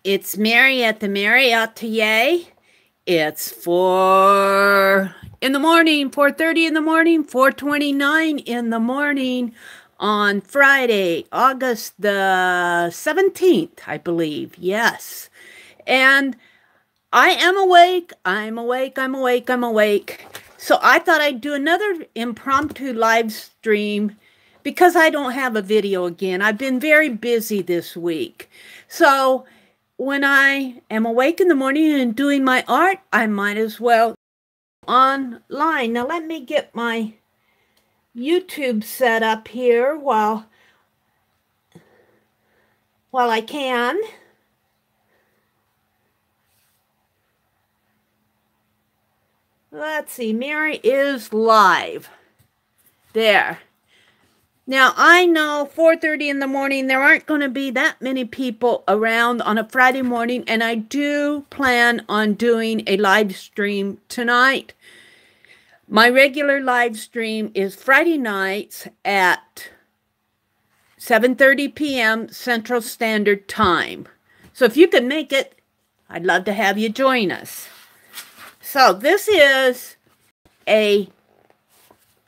It's Meri at the Meri Atelier. It's 4 in the morning, 4:30 in the morning, 4:29 in the morning on Friday, August the 17th, I believe. Yes. And I am awake. I'm awake. I'm awake. I'm awake. So I thought I'd do another impromptu live stream because I don't have a video again. I've been very busy this week. So when I am awake in the morning and doing my art, I might as well online. Now let me get my YouTube set up here while I can. Let's see, Meri is live. There. Now, I know 4:30 in the morning, there aren't going to be that many people around on a Friday morning, and I do plan on doing a live stream tonight. My regular live stream is Friday nights at 7:30 p.m. Central Standard Time. So if you can make it, I'd love to have you join us. So this is a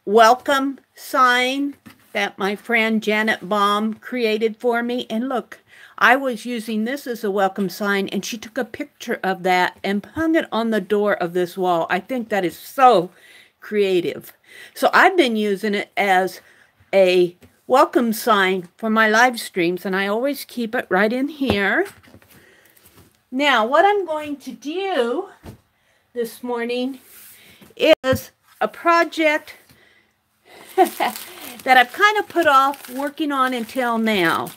welcome sign that my friend Janet Baum created for me. And look, I was using this as a welcome sign, and she took a picture of that and hung it on the door of this wall. I think that is so creative. So I've been using it as a welcome sign for my live streams, and I always keep it right in here. Now, what I'm going to do this morning is a project that I've kind of put off working on until now.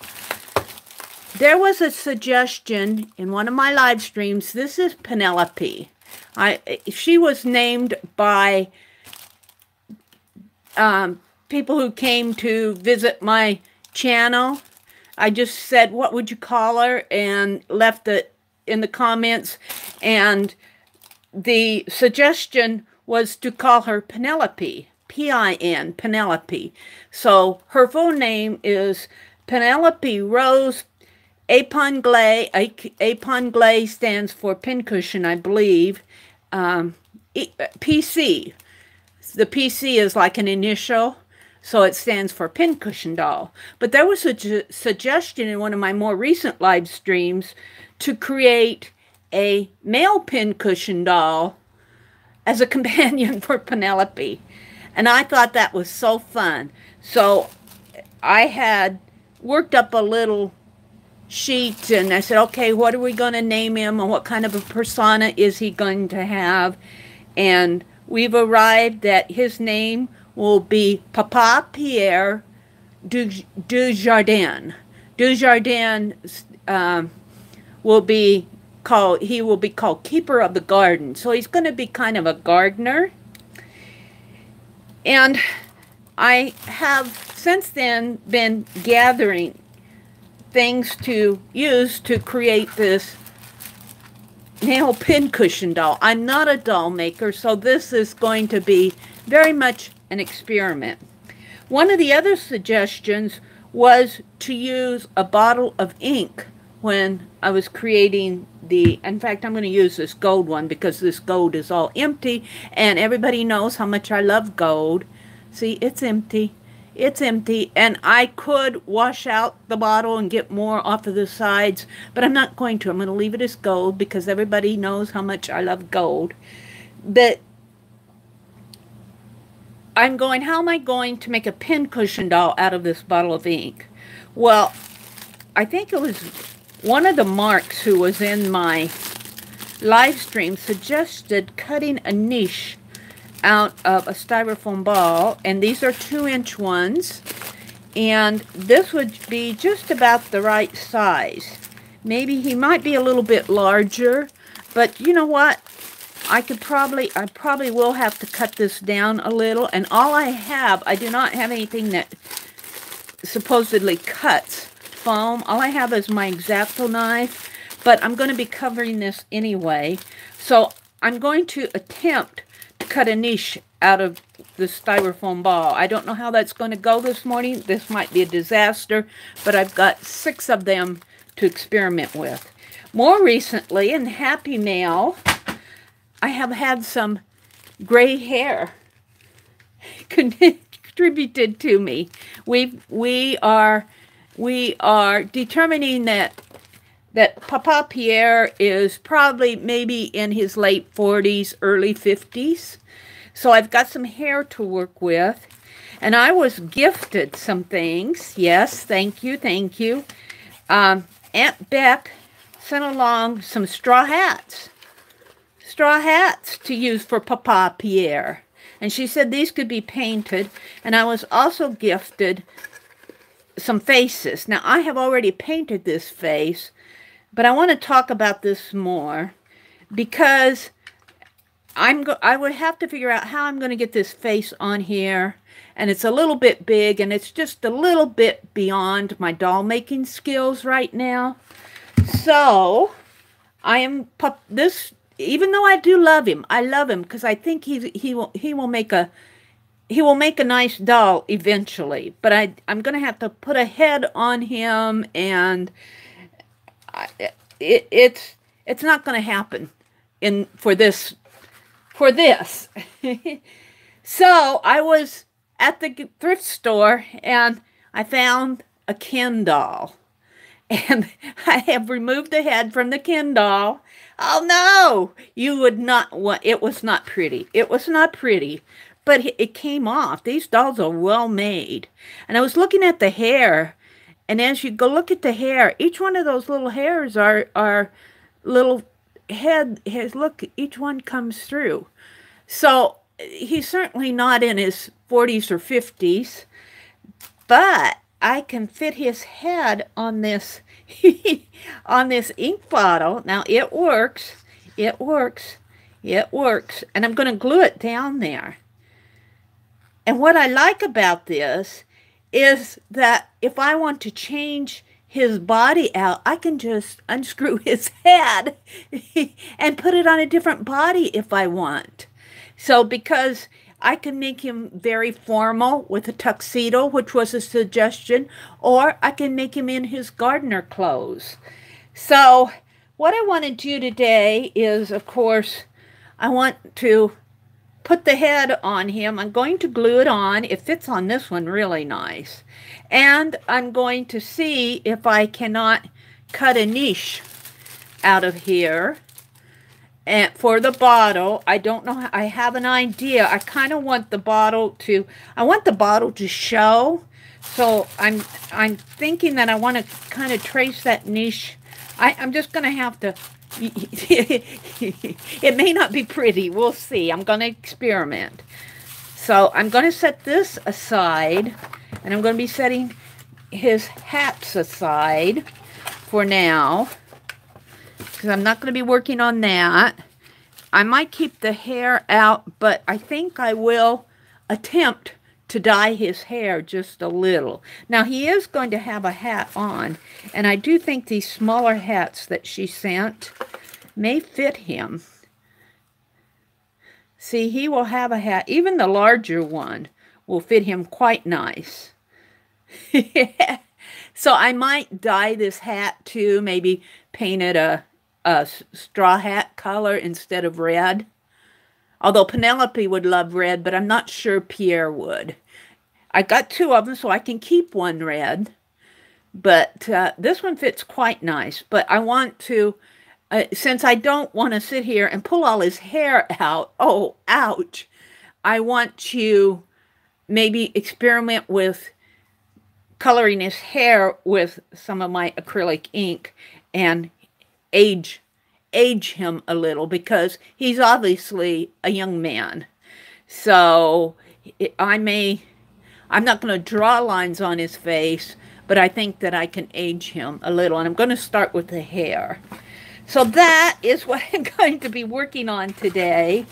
There was a suggestion in one of my live streams. This is Penelope. She was named by people who came to visit my channel. I just said, what would you call her? And left it in the comments. And the suggestion was to call her Penelope. P-I-N, Penelope. So her full name is Penelope Rose Aponglay. Aponglay stands for pincushion, I believe. PC. The PC is like an initial, so it stands for pincushion doll. But there was a suggestion in one of my more recent live streams to create a male pincushion doll as a companion for Penelope. And I thought that was so fun. So I had worked up a little sheet, and I said, okay, what are we going to name him, and what kind of a persona is he going to have? And we've arrived that his name will be Papa Pierre Du Jardin. Du Jardin will be called Keeper of the Garden. So he's going to be kind of a gardener. And I have since then been gathering things to use to create this nail pincushion doll. I'm not a doll maker, so this is going to be very much an experiment. One of the other suggestions was to use a bottle of ink when I was creating in fact, I'm going to use this gold one because this gold is all empty, and everybody knows how much I love gold. See, it's empty. It's empty, and I could wash out the bottle and get more off of the sides, but I'm not going to. I'm going to leave it as gold because everybody knows how much I love gold. But I'm going, how am I going to make a pincushion doll out of this bottle of ink? Well, I think it was one of the Marks who was in my live stream suggested cutting a niche out of a styrofoam ball, and these are 2-inch ones, and this would be just about the right size. Maybe he might be a little bit larger, but you know what? I probably will have to cut this down a little, and I do not have anything that supposedly cuts foam. All I have is my X-Acto knife, but I'm going to be covering this anyway. So I'm going to attempt to cut a niche out of the styrofoam ball. I don't know how that's going to go this morning. This might be a disaster, but I've got 6 of them to experiment with. More recently, in Happy Mail, I have had some gray hair contributed to me. We are determining that Papa Pierre is probably maybe in his late 40s, early 50s. So I've got some hair to work with. And I was gifted some things. Yes, thank you, thank you. Aunt Beck sent along some straw hats. Straw hats to use for Papa Pierre. And she said these could be painted. And I was also gifted some faces. Now, I have already painted this face, but I want to talk about this more because I would have to figure out how I'm going to get this face on here. And it's a little bit big, and it's just a little bit beyond my doll making skills right now. So, even though I do love him, I love him because I think he will make a nice doll eventually. But I'm going to have to put a head on him, and it's not going to happen for this. So I was at the thrift store, and I found a Ken doll. And I have removed the head from the Ken doll. Oh, no! You would not want... It was not pretty. It was not pretty. But it came off. These dolls are well made. And I was looking at the hair. And as you go look at the hair, each one of those little hairs are little head... Look, each one comes through. So he's certainly not in his 40s or 50s, but I can fit his head on this on this ink bottle. Now it works. It works. It works. And I'm going to glue it down there. And what I like about this is that if I want to change his body out, I can just unscrew his head and put it on a different body if I want. So because I can make him very formal with a tuxedo, which was a suggestion, or I can make him in his gardener clothes. So what I want to do today is, of course, I want to put the head on him. I'm going to glue it on. It fits on this one really nice. And I'm going to see if I cannot cut a niche out of here. And for the bottle, I don't know. I have an idea. I kind of want the bottle to. I want the bottle to show. So I'm thinking that I want to kind of trace that niche. I'm just going to have to. It may not be pretty. We'll see. I'm going to experiment. So I'm going to set this aside, and I'm going to be setting his hats aside for now, because I'm not going to be working on that. I might keep the hair out, but I think I will attempt to dye his hair just a little. Now, he is going to have a hat on, and I do think these smaller hats that she sent may fit him. See, he will have a hat. Even the larger one will fit him quite nice. So I might dye this hat too, maybe paint it a straw hat color instead of red. Although Penelope would love red, but I'm not sure Pierre would. I got two of them, so I can keep one red. But this one fits quite nice. But I want to, since I don't want to sit here and pull all his hair out, oh, ouch, I want to maybe experiment with coloring his hair with some of my acrylic ink and age him a little, because he's obviously a young man. So I'm not going to draw lines on his face, but I think that I can age him a little. And I'm going to start with the hair. So that is what I'm going to be working on today.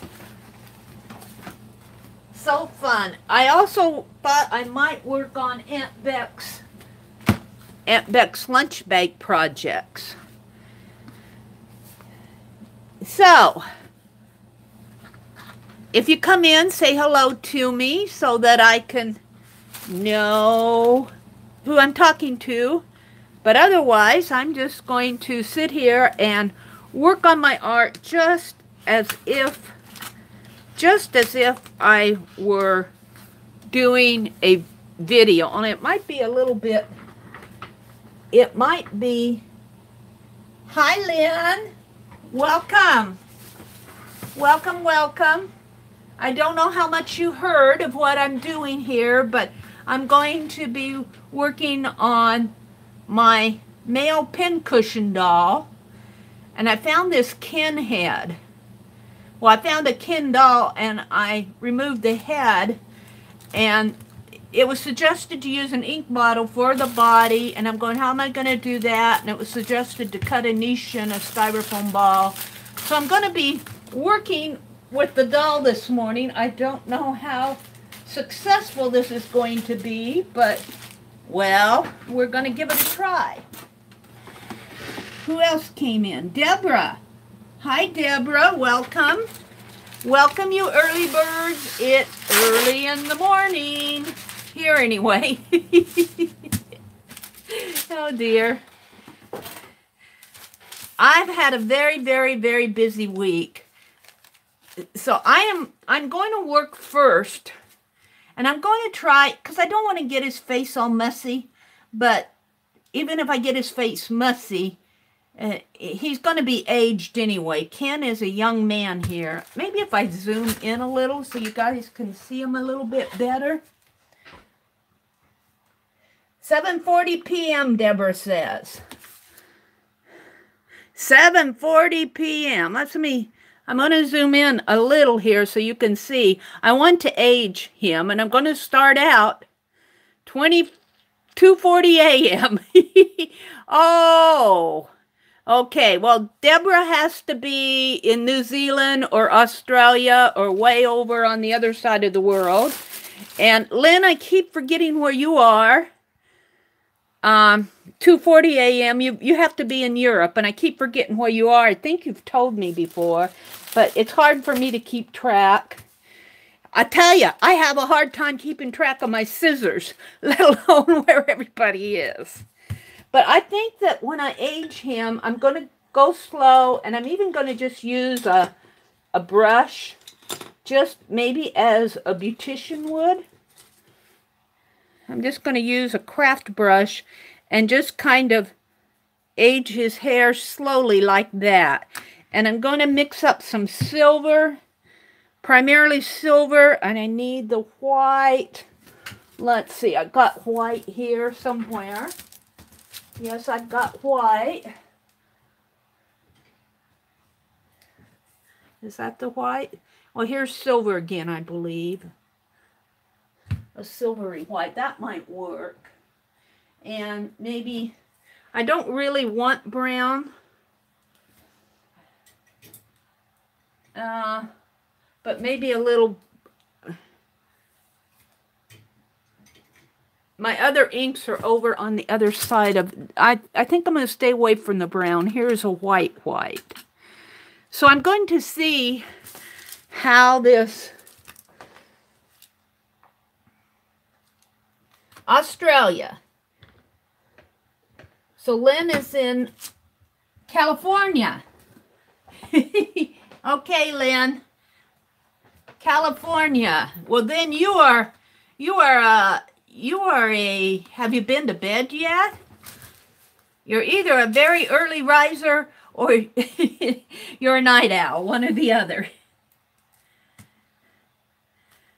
So fun. I also thought I might work on Aunt Beck's lunch bag projects. So, if you come in, say hello to me so that I can know who I'm talking to. But otherwise, I'm just going to sit here and work on my art just as if I were doing a video. And it might be a little bit, it might be, hi Lynn, welcome. Welcome, welcome. I don't know how much you heard of what I'm doing here, but I'm going to be working on my male pincushion doll. And I found this Ken head. Well, I found a Ken doll and I removed the head, and it was suggested to use an ink bottle for the body, and I'm going, how am I going to do that? And it was suggested to cut a niche in a styrofoam ball. So I'm going to be working with the doll this morning. I don't know how successful this is going to be, but, well, we're going to give it a try. Who else came in? Deborah. Hi, Deborah. Welcome. Welcome, you early birds. It's early in the morning. Here, anyway. Oh, dear. I've had a very, very, very busy week. So I'm going to work first. And I'm going to try, because I don't want to get his face all messy. But even if I get his face messy, he's going to be aged anyway. Ken is a young man here. Maybe if I zoom in a little so you guys can see him a little bit better. 7:40 p.m., Deborah says. 7:40 p.m. I'm going to zoom in a little here so you can see. I want to age him, and I'm going to start out 2:40 a.m. Oh, okay. Well, Deborah has to be in New Zealand or Australia or way over on the other side of the world. And Lynn, I keep forgetting where you are. 2:40 a.m. You have to be in Europe, and I keep forgetting where you are. I think you've told me before, but it's hard for me to keep track. I tell you, I have a hard time keeping track of my scissors, let alone where everybody is. But I think that when I age him, I'm going to go slow, and I'm even going to just use a brush, just maybe as a beautician would. I'm just going to use a craft brush and just kind of age his hair slowly like that. And I'm going to mix up some silver, primarily silver, and I need the white. Let's see, I got white here somewhere. Yes, I've got white. Is that the white? Well, here's silver again, I believe. A silvery white. That might work. And maybe, I don't really want brown. But maybe a little. My other inks are over on the other side of, I think I'm going to stay away from the brown. Here's a white. So I'm going to see how this Australia. So Lynn is in California. Okay, Lynn. California. Well, then you are a, have you been to bed yet? You're either a very early riser or you're a night owl, one or the other.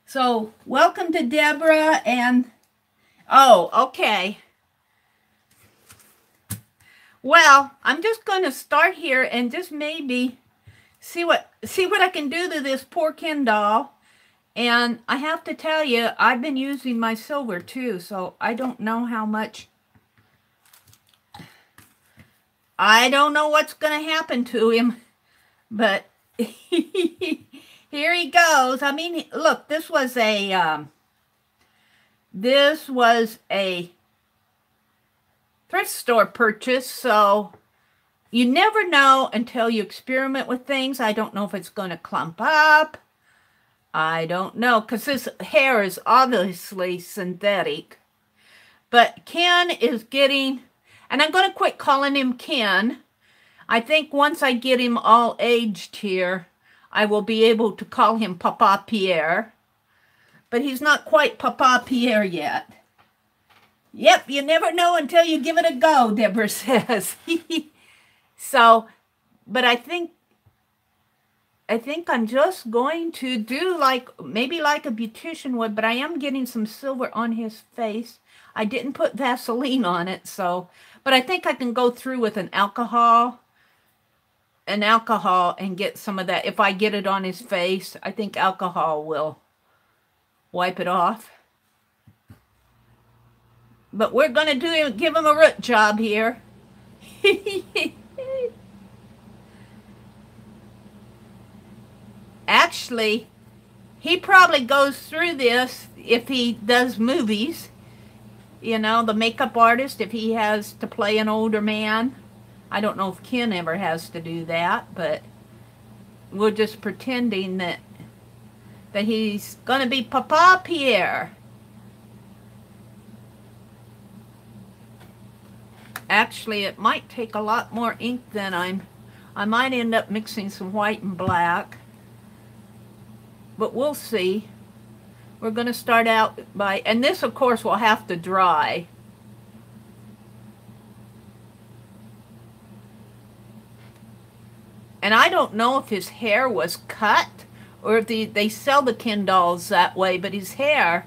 So, welcome to Deborah and, oh, okay. Well, I'm just going to start here and just maybe see what I can do to this poor Ken doll. And I have to tell you, I've been using my silver too, so I don't know how much. I don't know what's going to happen to him, but here he goes. I mean, look, this was a thrift store purchase, so you never know until you experiment with things. I don't know if it's going to clump up. I don't know, because this hair is obviously synthetic. But Ken is getting, And I'm going to quit calling him Ken. I think once I get him all aged here, I will be able to call him Papa Pierre. But he's not quite Papa Pierre yet. Yep, you never know until you give it a go, Deborah says. So, but I think I'm just going to do maybe like a beautician would, but I am getting some silver on his face. I didn't put Vaseline on it, so, but I think I can go through with an alcohol and get some of that. If I get it on his face, I think alcohol will wipe it off. But we're going to give him a root job here. Actually, he probably goes through this if he does movies. You know, the makeup artist, if he has to play an older man. I don't know if Ken ever has to do that, but we're just pretending that he's going to be Papa Pierre. Actually, it might take a lot more ink than I might end up mixing some white and black. But we'll see. We're going to start out by, and this of course will have to dry. And I don't know if his hair was cut or if they sell the Ken dolls that way, but his hair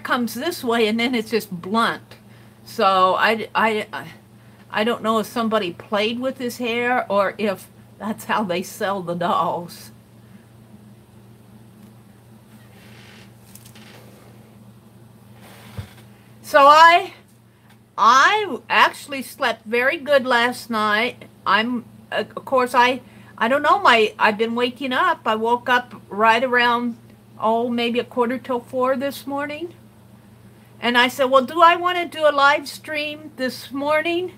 comes this way and then it's just blunt. So I don't know if somebody played with his hair or if that's how they sell the dolls. So I actually slept very good last night. Of course, I don't know, I've been waking up. I woke up right around, maybe 3:45 this morning. And I said, well, do I want to do a live stream this morning?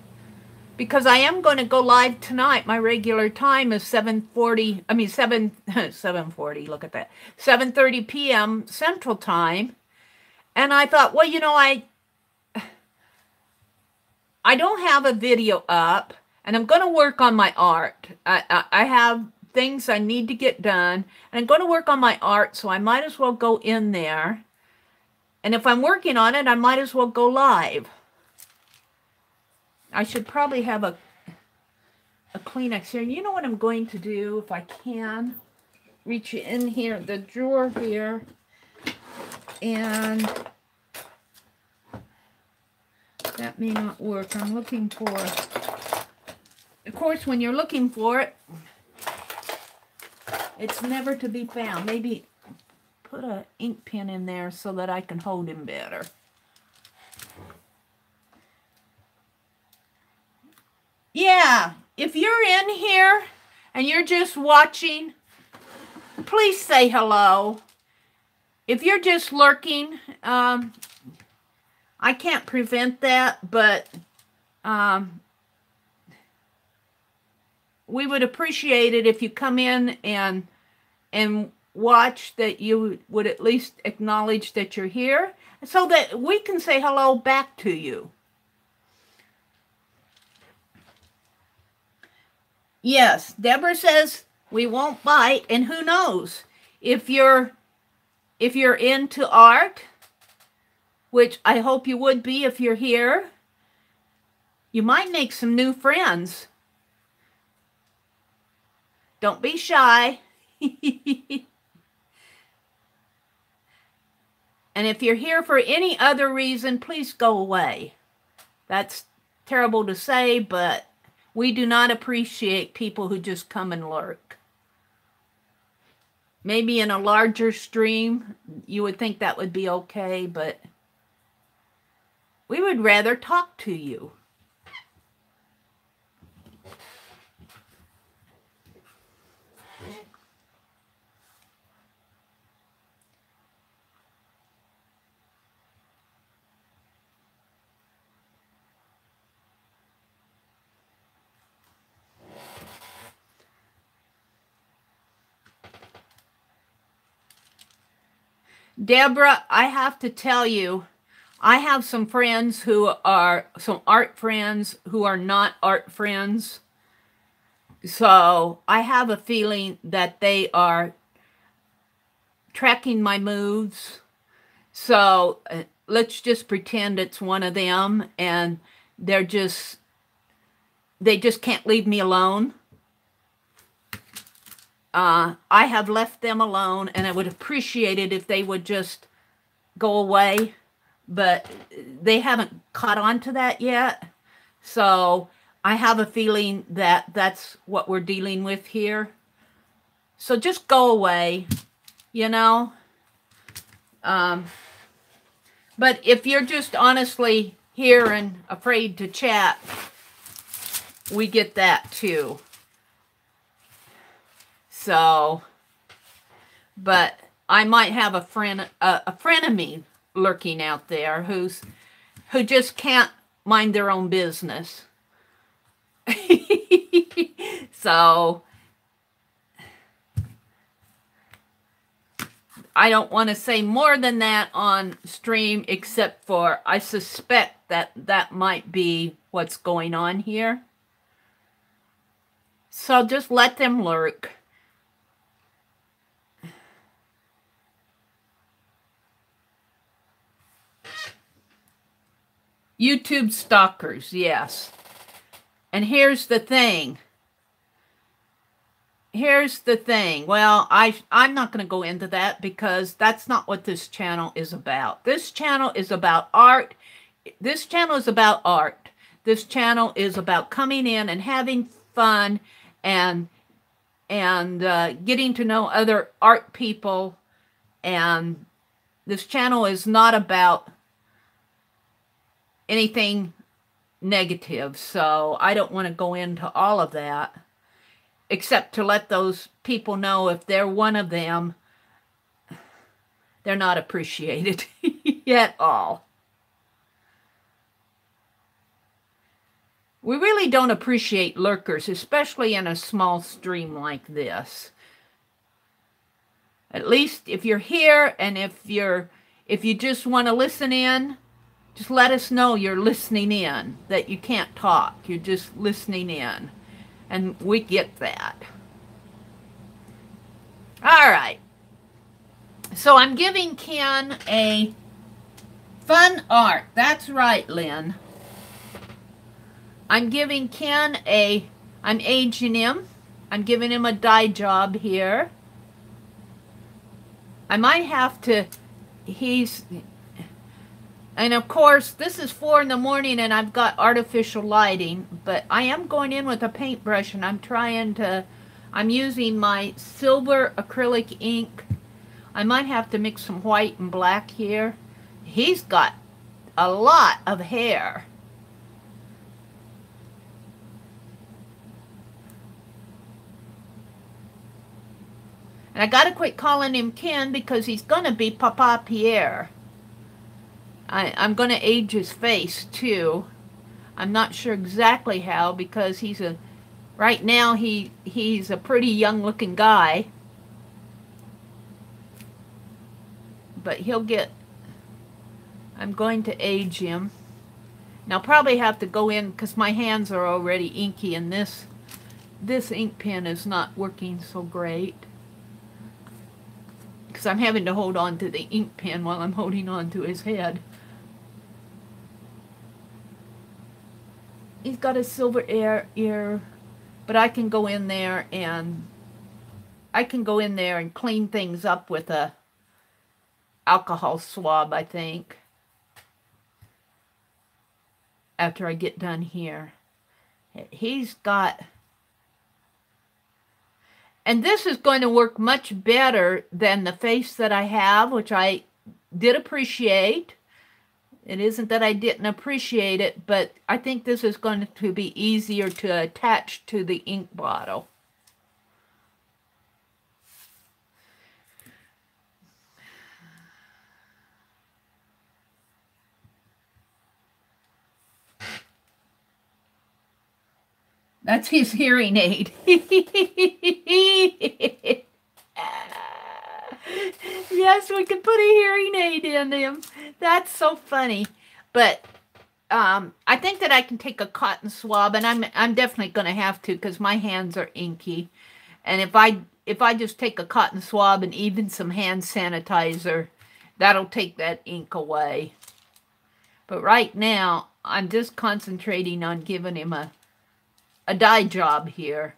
Because I am going to go live tonight. My regular time is 7:40, look at that, 7:30 p.m. Central Time. And I thought, well, you know, I don't have a video up, and I'm going to work on my art. I have things I need to get done, and I'm going to work on my art, so I might as well go in there. And if I'm working on it, I might as well go live. I should probably have a Kleenex here. You know what I'm going to do, if I can? Reach in here, the drawer here, and that may not work. I'm looking for, of course, when you're looking for it, it's never to be found. Maybe put an ink pen in there so that I can hold him better. Yeah, if you're in here and you're just watching, please say hello. If you're just lurking, I can't prevent that, but we would appreciate it if you come in and watch, that you would at least acknowledge that you're here so that we can say hello back to you. Yes, Deborah says we won't bite, and who knows, if you're into art, which I hope you would be if you're here, you might make some new friends. Don't be shy. And if you're here for any other reason, please go away. That's terrible to say, but we do not appreciate people who just come and lurk. Maybe in a larger stream, you would think that would be okay, but we would rather talk to you. Deborah, I have to tell you, I have some friends who are, some art friends who are not art friends. So I have a feeling that they are tracking my moves. So let's just pretend it's one of them and they just can't leave me alone. I have left them alone, and I would appreciate it if they would just go away, but they haven't caught on to that yet. So I have a feeling that that's what we're dealing with here. So just go away, you know. But if you're just honestly here and afraid to chat, we get that too. So, but I might have a frenemy lurking out there who just can't mind their own business. So, I don't want to say more than that on stream, except for I suspect that that might be what's going on here. So just let them lurk. YouTube stalkers, yes. And here's the thing. Here's the thing. Well, I'm not going to go into that because that's not what this channel is about. This channel is about art. This channel is about art. This channel is about coming in and having fun and getting to know other art people. And this channel is not about anything negative, so I don't want to go into all of that, except to let those people know if they're one of them, they're not appreciated at all. We really don't appreciate lurkers, especially in a small stream like this. At least if you're here and if you just want to listen in, just let us know you're listening in, that you can't talk. You're just listening in. And we get that. All right. So I'm giving Ken a fun art. That's right, Lynn. I'm giving Ken I'm aging him. I'm giving him a dye job here. I might have to, and of course, this is 4 in the morning and I've got artificial lighting, but I am going in with a paintbrush and I'm using my silver acrylic ink. I might have to mix some white and black here. He's got a lot of hair. And I gotta quit calling him Ken because he's gonna be Papa Pierre. I'm going to age his face, too. I'm not sure exactly how, because right now he's a pretty young-looking guy. But I'm going to age him. And I'll probably have to go in, because my hands are already inky, and this ink pen is not working so great. Because I'm having to hold on to the ink pen while I'm holding on to his head. He's got a silver ear, but I can go in there and clean things up with a alcohol swab, I think, after I get done here. He's got, and this is going to work much better than the face that I have, which I did appreciate. It isn't that I didn't appreciate it, but I think this is going to be easier to attach to the ink bottle. That's his hearing aid. Yes, we could put a hearing aid in him. That's so funny. But I think that I can take a cotton swab, and I'm definitely going to have to because my hands are inky. And if I just take a cotton swab and even some hand sanitizer, that'll take that ink away. But right now, I'm just concentrating on giving him a dye job here.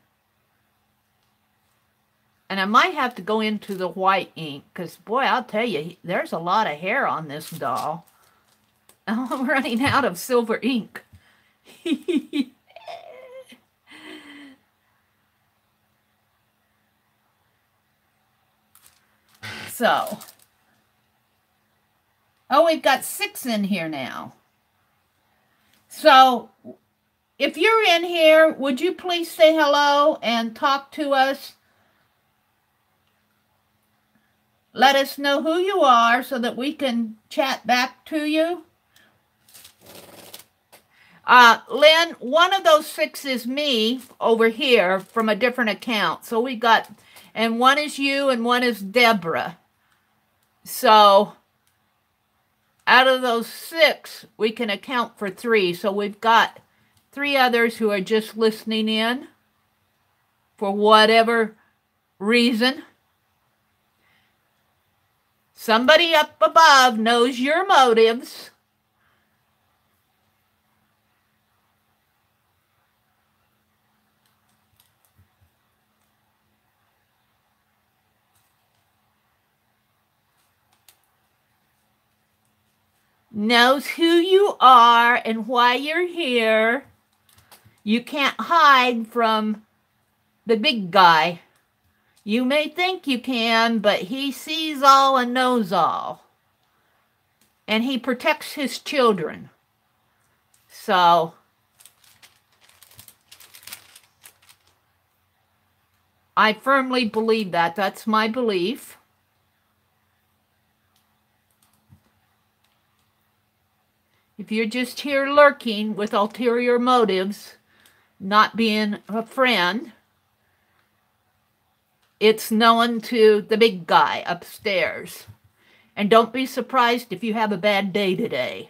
And I might have to go into the white ink, because, boy, I'll tell you, there's a lot of hair on this doll. I'm running out of silver ink. So, oh, we've got 6 in here now. So, if you're in here, would you please say hello and talk to us? Let us know who you are so that we can chat back to you. Lynn, one of those 6 is me over here from a different account. So we got, and one is you and one is Deborah. So out of those 6, we can account for 3. So we've got 3 others who are just listening in for whatever reason. Somebody up above knows your motives. Knows who you are and why you're here. You can't hide from the big guy. You may think you can, but he sees all and knows all. And he protects his children. So, I firmly believe that. That's my belief. If you're just here lurking with ulterior motives, not being a friend, it's known to the big guy upstairs. And don't be surprised if you have a bad day today.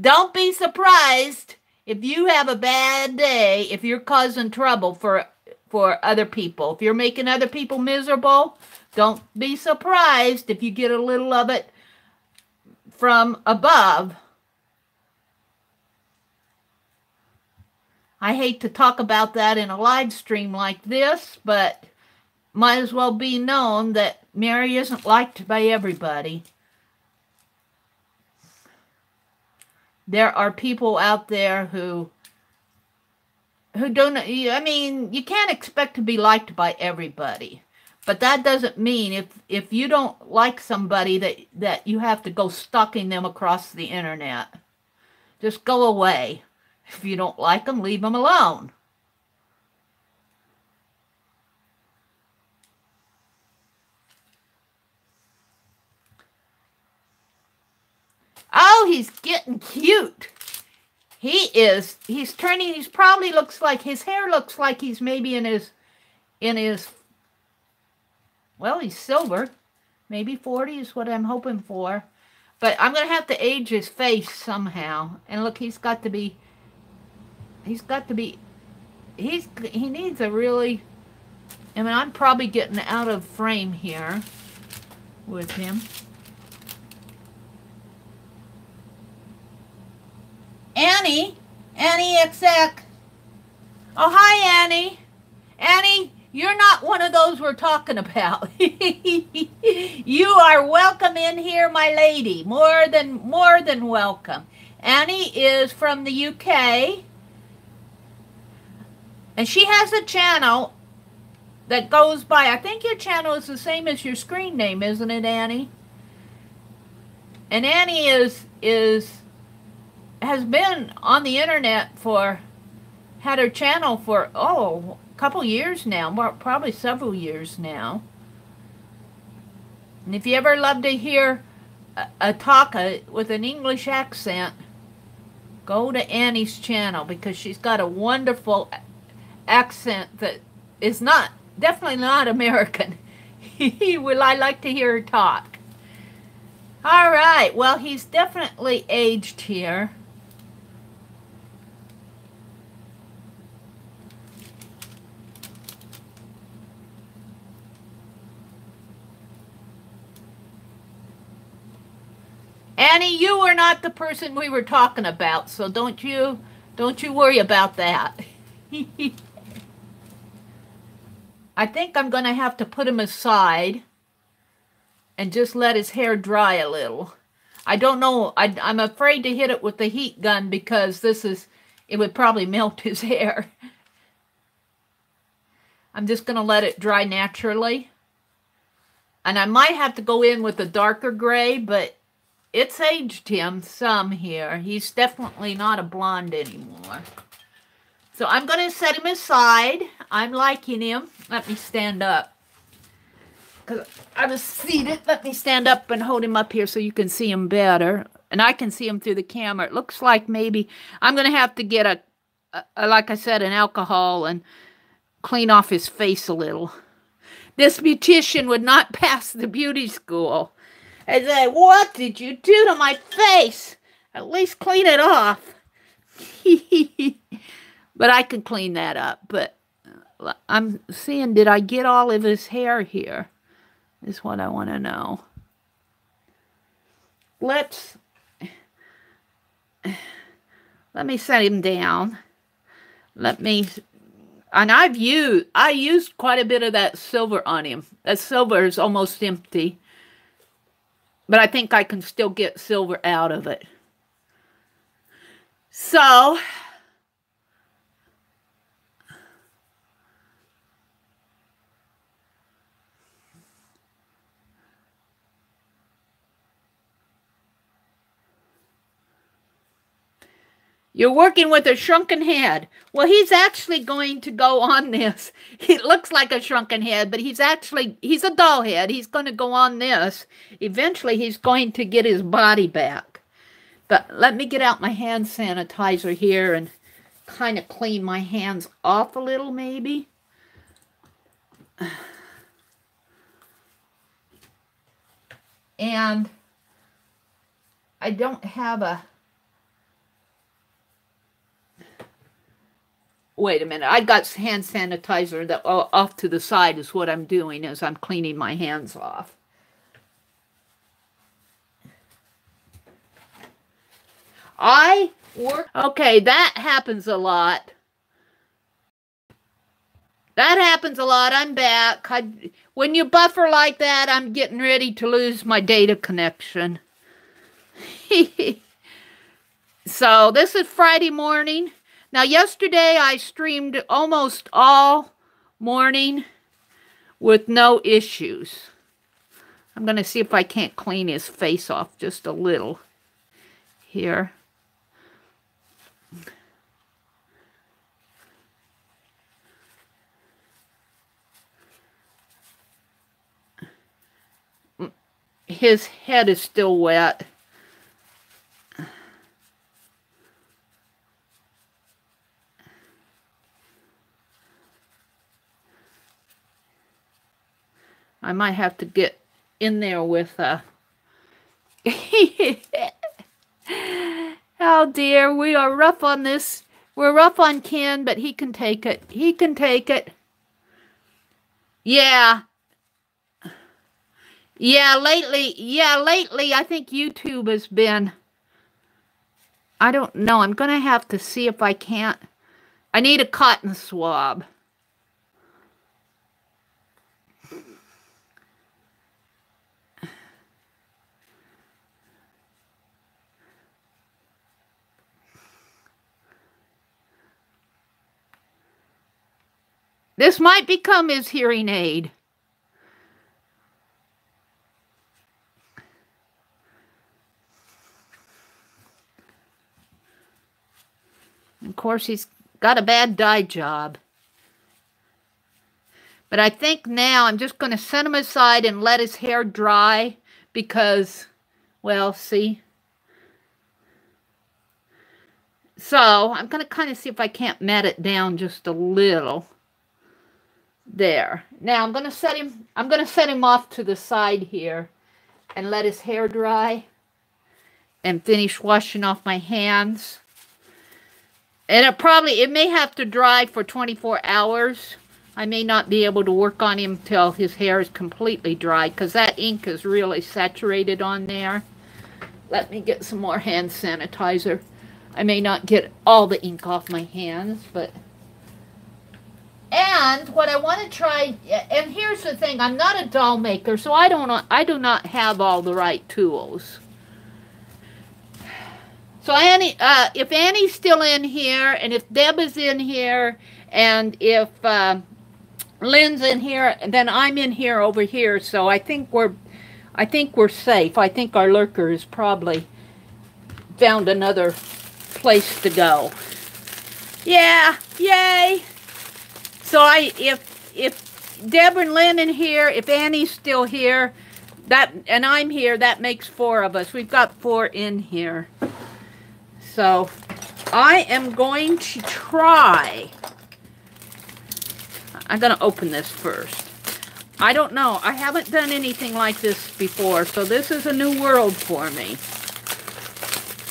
Don't be surprised if you have a bad day, if you're causing trouble for other people. If you're making other people miserable, don't be surprised if you get a little of it from above. I hate to talk about that in a live stream like this, but might as well be known that Meri isn't liked by everybody. There are people out there who don't, I mean, you can't expect to be liked by everybody. But that doesn't mean if you don't like somebody that you have to go stalking them across the internet. Just go away. If you don't like them, leave them alone. Oh, he's getting cute. He's turning, he probably looks like, his hair looks like he's maybe in his, well, he's silver. Maybe 40 is what I'm hoping for. But I'm going to have to age his face somehow. And look, he needs a really, I mean, I'm probably getting out of frame here with him. Annie exec. Oh, hi, Annie. Annie, you're not one of those we're talking about. You are welcome in here, my lady. More than welcome. Annie is from the UK. And she has a channel that goes by, I think your channel is the same as your screen name, isn't it, Annie? And Annie has been on the internet had her channel for, a couple years now, probably several years now. And if you ever love to hear a talk with an English accent, go to Annie's channel because she's got a wonderful accent that is definitely not American. Well, I like to hear her talk. All right, well, he's definitely aged here. Annie, you are not the person we were talking about, so don't you worry about that. I think I'm going to have to put him aside and just let his hair dry a little. I don't know. I'm afraid to hit it with the heat gun because it would probably melt his hair. I'm just going to let it dry naturally. And I might have to go in with a darker gray, but it's aged him some here. He's definitely not a blonde anymore. So I'm going to set him aside. I'm liking him. Let me stand up. Because I was seated. Let me stand up and hold him up here so you can see him better. And I can see him through the camera. It looks like maybe I'm going to have to get like I said, an alcohol and clean off his face a little. This beautician would not pass the beauty school. I said, what did you do to my face? At least clean it off. But I can clean that up. But I'm seeing, did I get all of his hair here? Is what I want to know. Let me set him down. And I used quite a bit of that silver on him. That silver is almost empty. But I think I can still get silver out of it. So, you're working with a shrunken head. Well, he's actually going to go on this. It looks like a shrunken head, but he's a doll head. He's going to go on this. Eventually, he's going to get his body back. But let me get out my hand sanitizer here and kind of clean my hands off a little, maybe. And I don't have a... Wait a minute, I got hand sanitizer that off to the side is what I'm doing as I'm cleaning my hands off. Okay, that happens a lot. That happens a lot. I'm back. When you buffer like that, I'm getting ready to lose my data connection. So, this is Friday morning. Now, yesterday I streamed almost all morning with no issues. I'm going to see if I can't clean his face off just a little here. His head is still wet. I might have to get in there with a... Oh dear, we are rough on this. We're rough on Ken, but he can take it. He can take it. Yeah. Yeah, lately I think YouTube has been... I don't know. I'm going to have to see if I can't... I need a cotton swab. This might become his hearing aid. Of course, he's got a bad dye job. But I think now I'm just going to set him aside and let his hair dry because, well, see. So I'm going to kind of see if I can't mat it down just a little. There. Now I'm going to set him off to the side here and let his hair dry and finish washing off my hands. And it may have to dry for 24 hours. I may not be able to work on him till his hair is completely dry because that ink is really saturated on there. Let me get some more hand sanitizer. I may not get all the ink off my hands, but... And what I want to try, and here's the thing, I'm not a doll maker, so I do not have all the right tools. So Annie, if Annie's still in here, and if Deb is in here, and if Lynn's in here, then I'm in here over here. So I think we're safe. I think our lurker has probably found another place to go. Yeah, yay! So if Deb and Lynn in here, if Annie's still here, and I'm here, that makes 4 of us. We've got 4 in here. So I am going to try. I'm going to open this first. I don't know. I haven't done anything like this before, so this is a new world for me.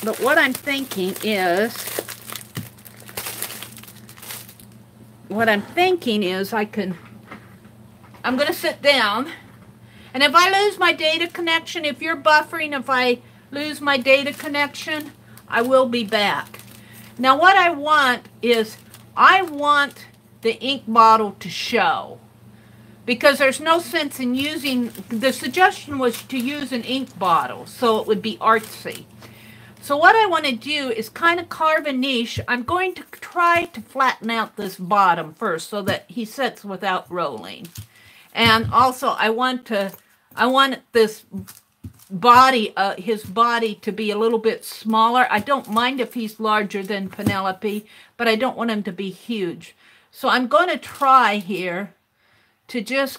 But what I'm thinking is, I'm going to sit down, and if I lose my data connection, if you're buffering, if I lose my data connection, I will be back. Now what I want is, I want the ink bottle to show, because there's no sense in using, the suggestion was to use an ink bottle so it would be artsy. So what I want to do is kind of carve a niche. I'm going to try to flatten out this bottom first so that he sits without rolling. And also I want this body, his body to be a little bit smaller. I don't mind if he's larger than Penelope, but I don't want him to be huge. So I'm going to try here to just,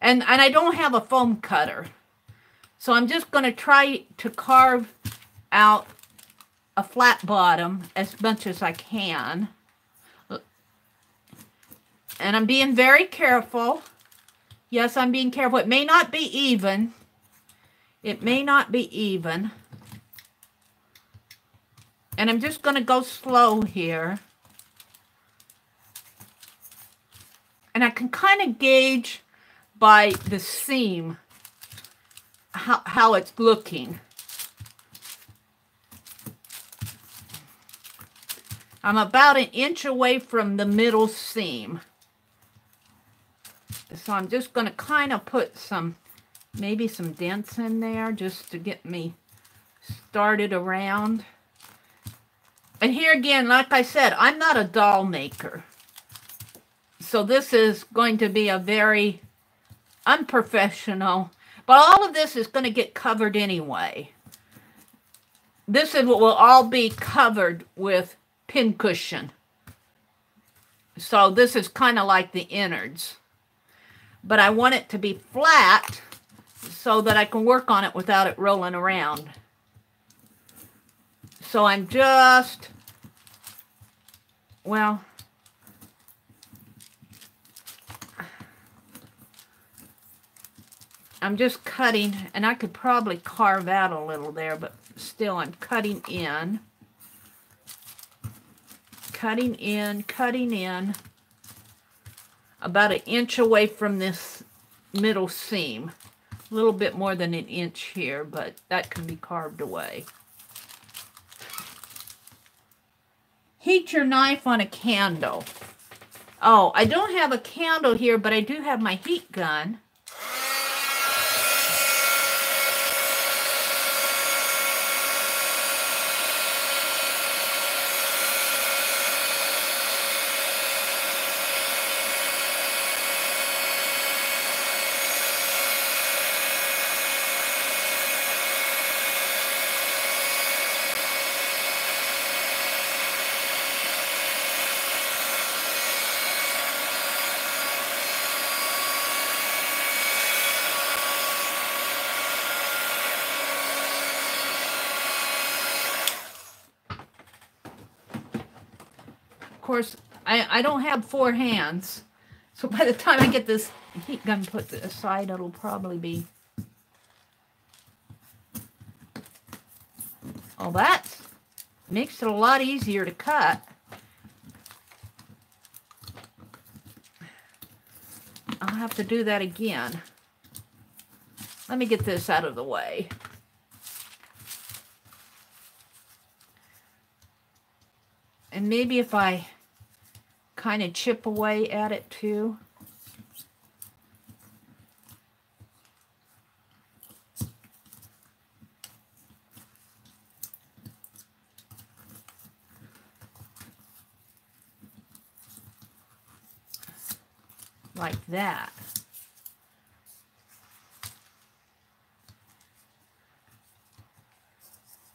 and I don't have a foam cutter. So I'm just going to try to carve out a flat bottom as much as I can. And I'm being very careful. Yes, I'm being careful. It may not be even. It may not be even. And I'm just going to go slow here. And I can kind of gauge by the seam how it's looking. I'm about 1 inch away from the middle seam. So I'm just going to kind of put maybe some dents in there just to get me started around. And here again, like I said, I'm not a doll maker. So this is going to be a very unprofessional, but all of this is going to get covered anyway. This is what will all be covered with pincushion. So this is kind of like the innards. But I want it to be flat so that I can work on it without it rolling around. So I'm just, well, I'm just cutting, and I could probably carve out a little there, but still I'm cutting in. Cutting in about 1 inch away from this middle seam. A little bit more than 1 inch here, but that can be carved away. Heat your knife on a candle. Oh, I don't have a candle here, but I do have my heat gun. Of course, I don't have 4 hands, so by the time I get this heat gun put aside, it'll probably be Well, that makes it a lot easier to cut. I'll have to do that again. Let me get this out of the way. And maybe if I kind of chip away at it too. Like that.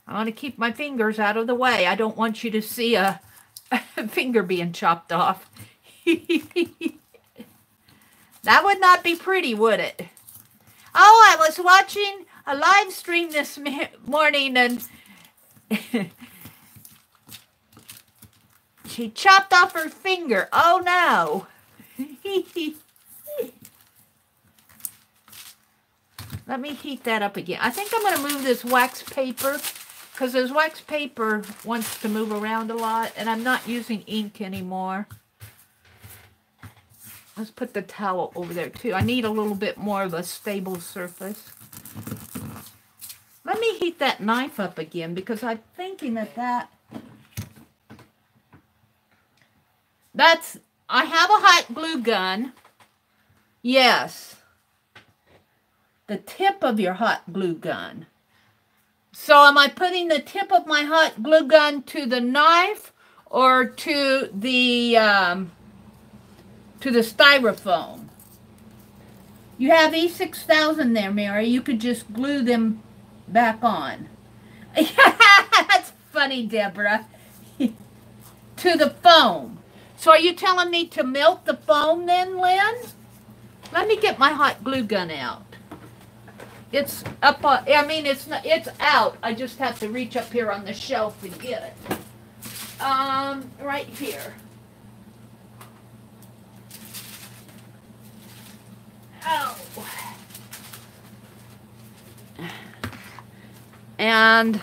I want to keep my fingers out of the way. I don't want you to see a finger being chopped off. That would not be pretty, would it? Oh, I was watching a live stream this morning and she chopped off her finger. Oh, no. Let me heat that up again. I think I'm going to move this wax paper because this wax paper wants to move around a lot and I'm not using ink anymore. Let's put the towel over there too. I need a little bit more of a stable surface. Let me heat that knife up again because I'm thinking that I have a hot glue gun. Yes. The tip of your hot glue gun. So am I putting the tip of my hot glue gun to the knife or to the styrofoam? You have E6000 there, Mary. You could just glue them back on. That's funny, Deborah. To the foam. So are you telling me to melt the foam then, Lynn? Let me get my hot glue gun out. It's up, I mean, it's out. I just have to reach up here on the shelf to get it. Right here. Oh. And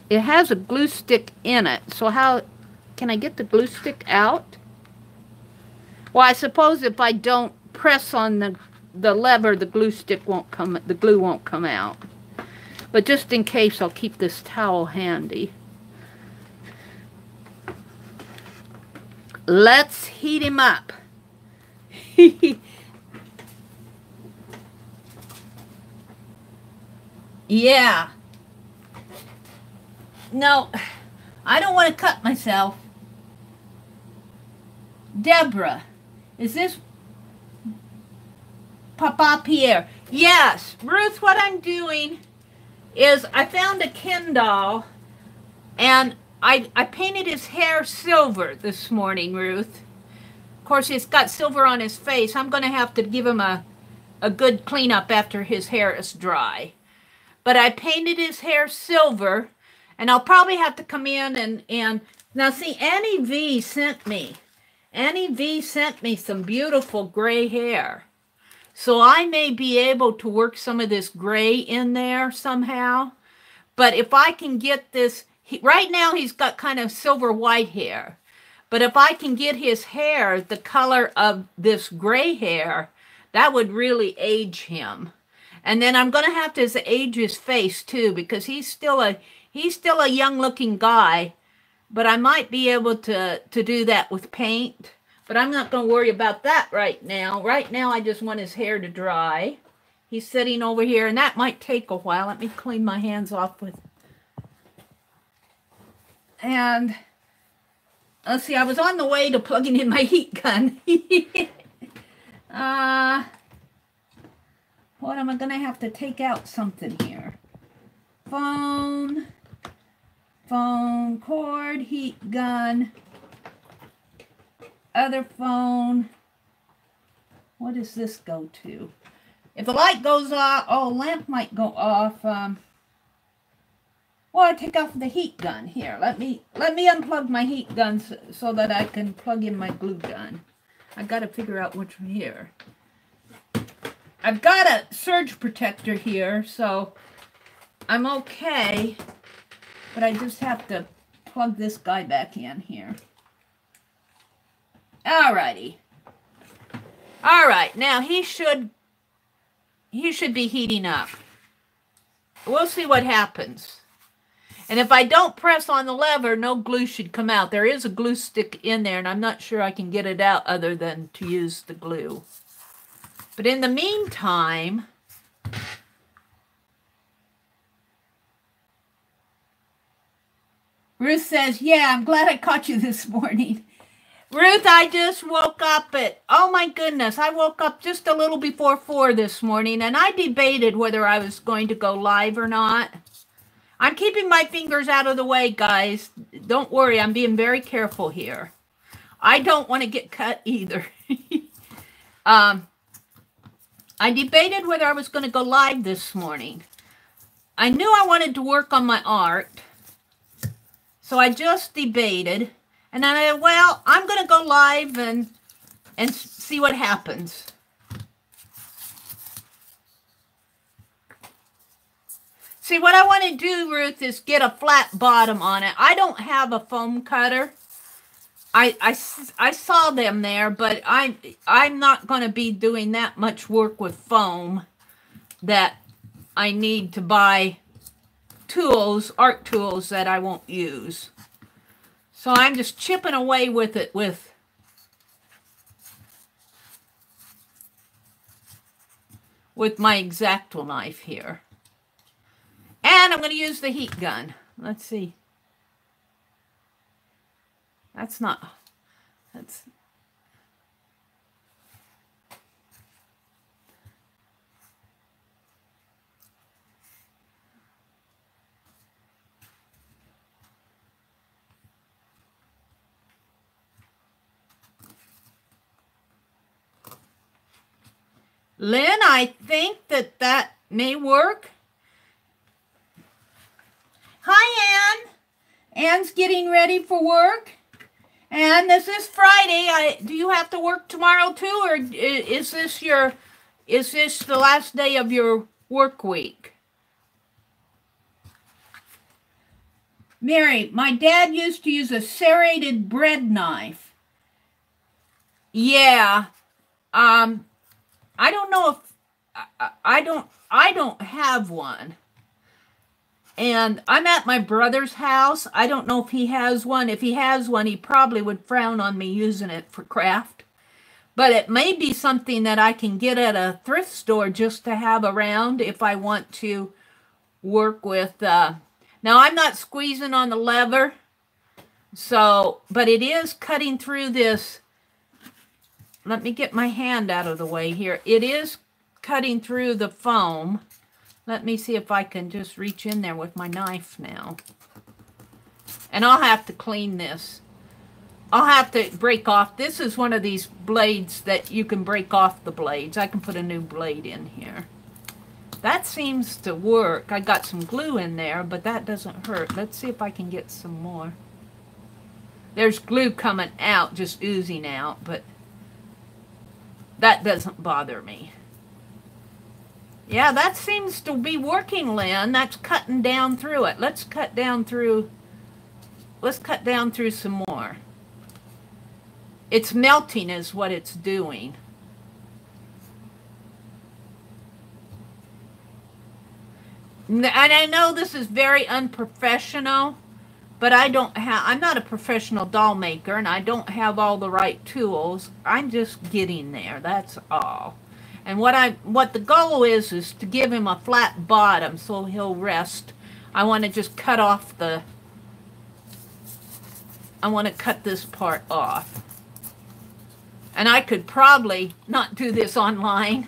it has a glue stick in it. So how can I get the glue stick out? Well, I suppose if I don't press on the lever, the glue won't come out. But just in case, I'll keep this towel handy. Let's heat him up. Yeah. No, I don't want to cut myself. Deborah, is this Papa Pierre? Yes, Ruth, what I'm doing is I found a Ken doll and I painted his hair silver this morning, Ruth. Of course, he's got silver on his face. I'm going to have to give him a good cleanup after his hair is dry. But I painted his hair silver, and I'll probably have to come in and now see, Annie V sent me some beautiful gray hair. So I may be able to work some of this gray in there somehow. But if I can get this, right now he's got kind of silver white hair. But if I can get his hair the color of this gray hair, that would really age him. And then I'm going to have to age his face too, because he's still a young looking guy. But I might be able to do that with paint. But I'm not going to worry about that right now. Right now, I just want his hair to dry. He's sitting over here, and that might take a while. Let me clean my hands off with... And, let's see, I was on the way to plugging in my heat gun. What am I going to have to take out something here? Phone, cord, heat gun... Other phone. What does this go to? If the light goes off, oh, lamp might go off. Well, I take off the heat gun here. Let me unplug my heat gun so that I can plug in my glue gun. I got to figure out which one here. I've got a surge protector here, so I'm okay, but I just have to plug this guy back in here. Alrighty. Alright, now he should be heating up. We'll see what happens. And if I don't press on the lever, no glue should come out. There is a glue stick in there, and I'm not sure I can get it out other than to use the glue. But in the meantime, Ruth says, yeah, I'm glad I caught you this morning. Ruth, I just woke up at, oh my goodness, I woke up just a little before 4 this morning, and I debated whether I was going to go live or not. I'm keeping my fingers out of the way, guys. Don't worry, I'm being very careful here. I don't want to get cut either. I debated whether I was going to go live this morning. I knew I wanted to work on my art, so I just debated. And then I, well, I'm going to go live and see what happens. See, what I want to do, Ruth, is get a flat bottom on it. I don't have a foam cutter. I saw them there, but I'm not going to be doing that much work with foam that I need to buy tools, art tools that I won't use. So I'm just chipping away with it with my X-Acto knife here. And I'm going to use the heat gun. Let's see. That's not... That's... Lynn, I think that may work. Hi, Ann. Ann's getting ready for work. And this is Friday. Do you have to work tomorrow too, or is this the last day of your work week? Mary, my dad used to use a serrated bread knife. Yeah. I don't know if I don't have one. And I'm at my brother's house. I don't know if he has one. If he has one, he probably would frown on me using it for craft. But it may be something that I can get at a thrift store just to have around if I want to work with. Now, I'm not squeezing on the lever, but it is cutting through this. Let me get my hand out of the way here. It is cutting through the foam. Let me see if I can just reach in there with my knife now. And I'll have to clean this. I'll have to break off. This is one of these blades that you can break off the blades. I can put a new blade in here. That seems to work. I got some glue in there, but that doesn't hurt. Let's see if I can get some more. There's glue coming out, just oozing out, but that doesn't bother me. Yeah, that seems to be working, Lynn. That's cutting down through it. Let's cut down through some more. It's melting is what it's doing. And I know this is very unprofessional, but I'm not a professional doll maker, and I don't have all the right tools. I'm just getting there, that's all. And what the goal is to give him a flat bottom so he'll rest. I want to just cut off I want to cut this part off. And I could probably not do this online,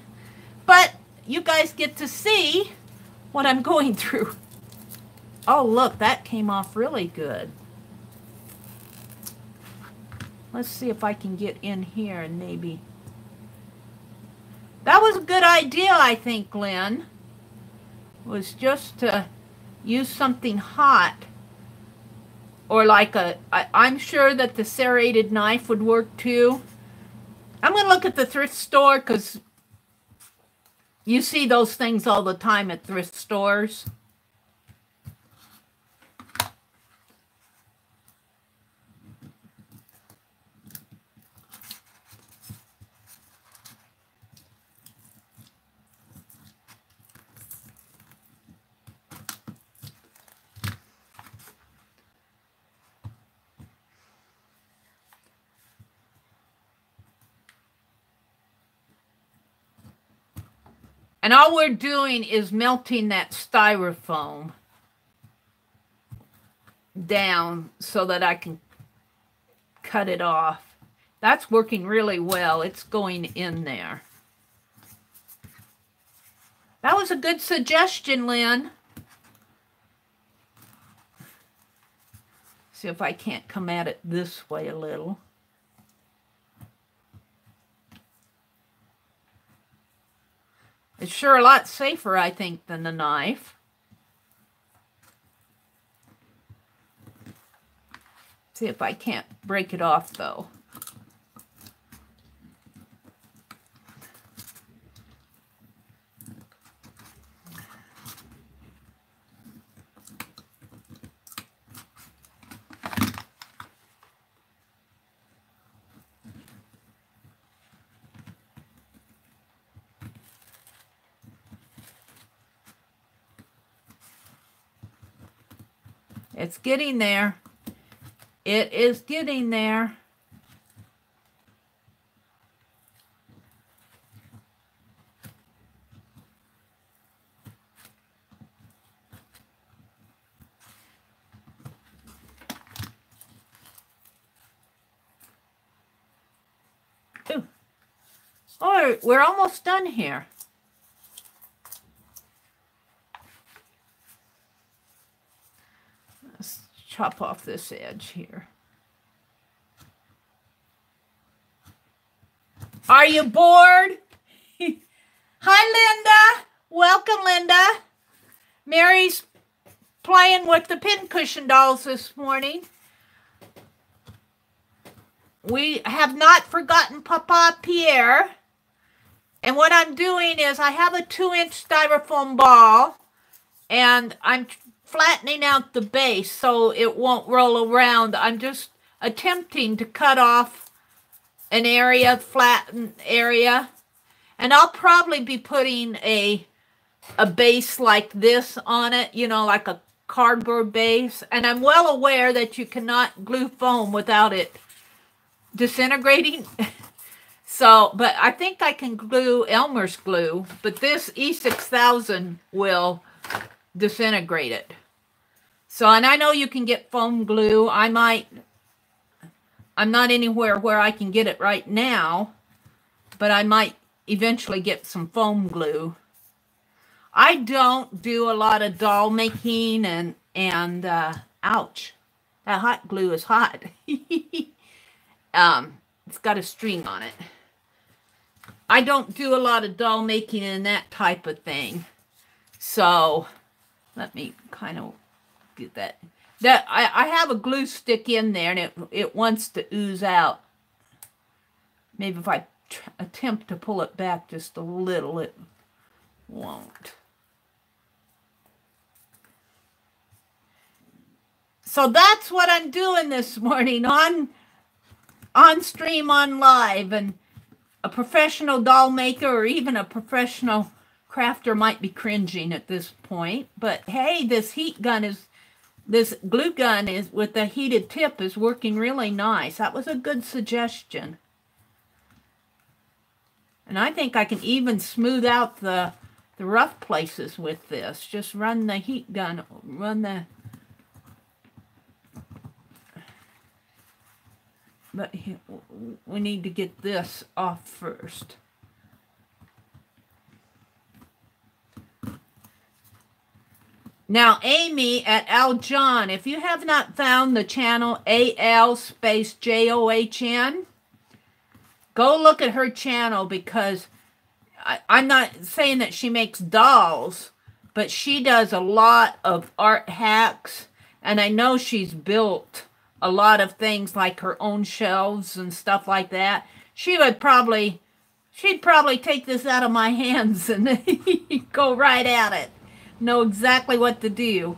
but you guys get to see what I'm going through. Oh, look, that came off really good. Let's see if I can get in here and maybe... That was a good idea, I think, Lynn. Was just to use something hot. Or like I'm sure that the serrated knife would work too. I'm going to look at the thrift store because you see those things all the time at thrift stores. And all we're doing is melting that styrofoam down so that I can cut it off. That's working really well. It's going in there. That was a good suggestion, Lynn. See if I can't come at it this way a little. It's sure a lot safer, I think, than the knife. See if I can't break it off, though. It's getting there. It is getting there. Ooh. Oh, we're almost done here. Chop off this edge here. Are you bored? Hi, Linda. Welcome, Linda. Mary's playing with the pincushion dolls this morning. We have not forgotten Papa Pierre. And what I'm doing is I have a 2-inch styrofoam ball, and I'm flattening out the base so it won't roll around. I'm just attempting to cut off an area, flatten area. And I'll probably be putting a base like this on it, you know, like a cardboard base. And I'm well aware that you cannot glue foam without it disintegrating. So, but I think I can glue Elmer's glue, but this E6000 will disintegrate it. So, and I know you can get foam glue. I'm not anywhere where I can get it right now, but I might eventually get some foam glue. I don't do a lot of doll making and ouch, that hot glue is hot. It's got a string on it. I don't do a lot of doll making and that type of thing. So, let me kind of get that. I have a glue stick in there, and it wants to ooze out. Maybe if I attempt to pull it back just a little, it won't. So that's what I'm doing this morning on stream, on live. And a professional doll maker or even a professional crafter might be cringing at this point. But hey, this glue gun is with the heated tip is working really nice. That was a good suggestion. And I think I can even smooth out the rough places with this. Just run the heat gun, but we need to get this off first. Now, Amy at Al John, if you have not found the channel AL space JOHN, go look at her channel, because I'm not saying that she makes dolls, but she does a lot of art hacks, and I know she's built a lot of things like her own shelves and stuff like that. She'd probably take this out of my hands and go right at it. Know exactly what to do.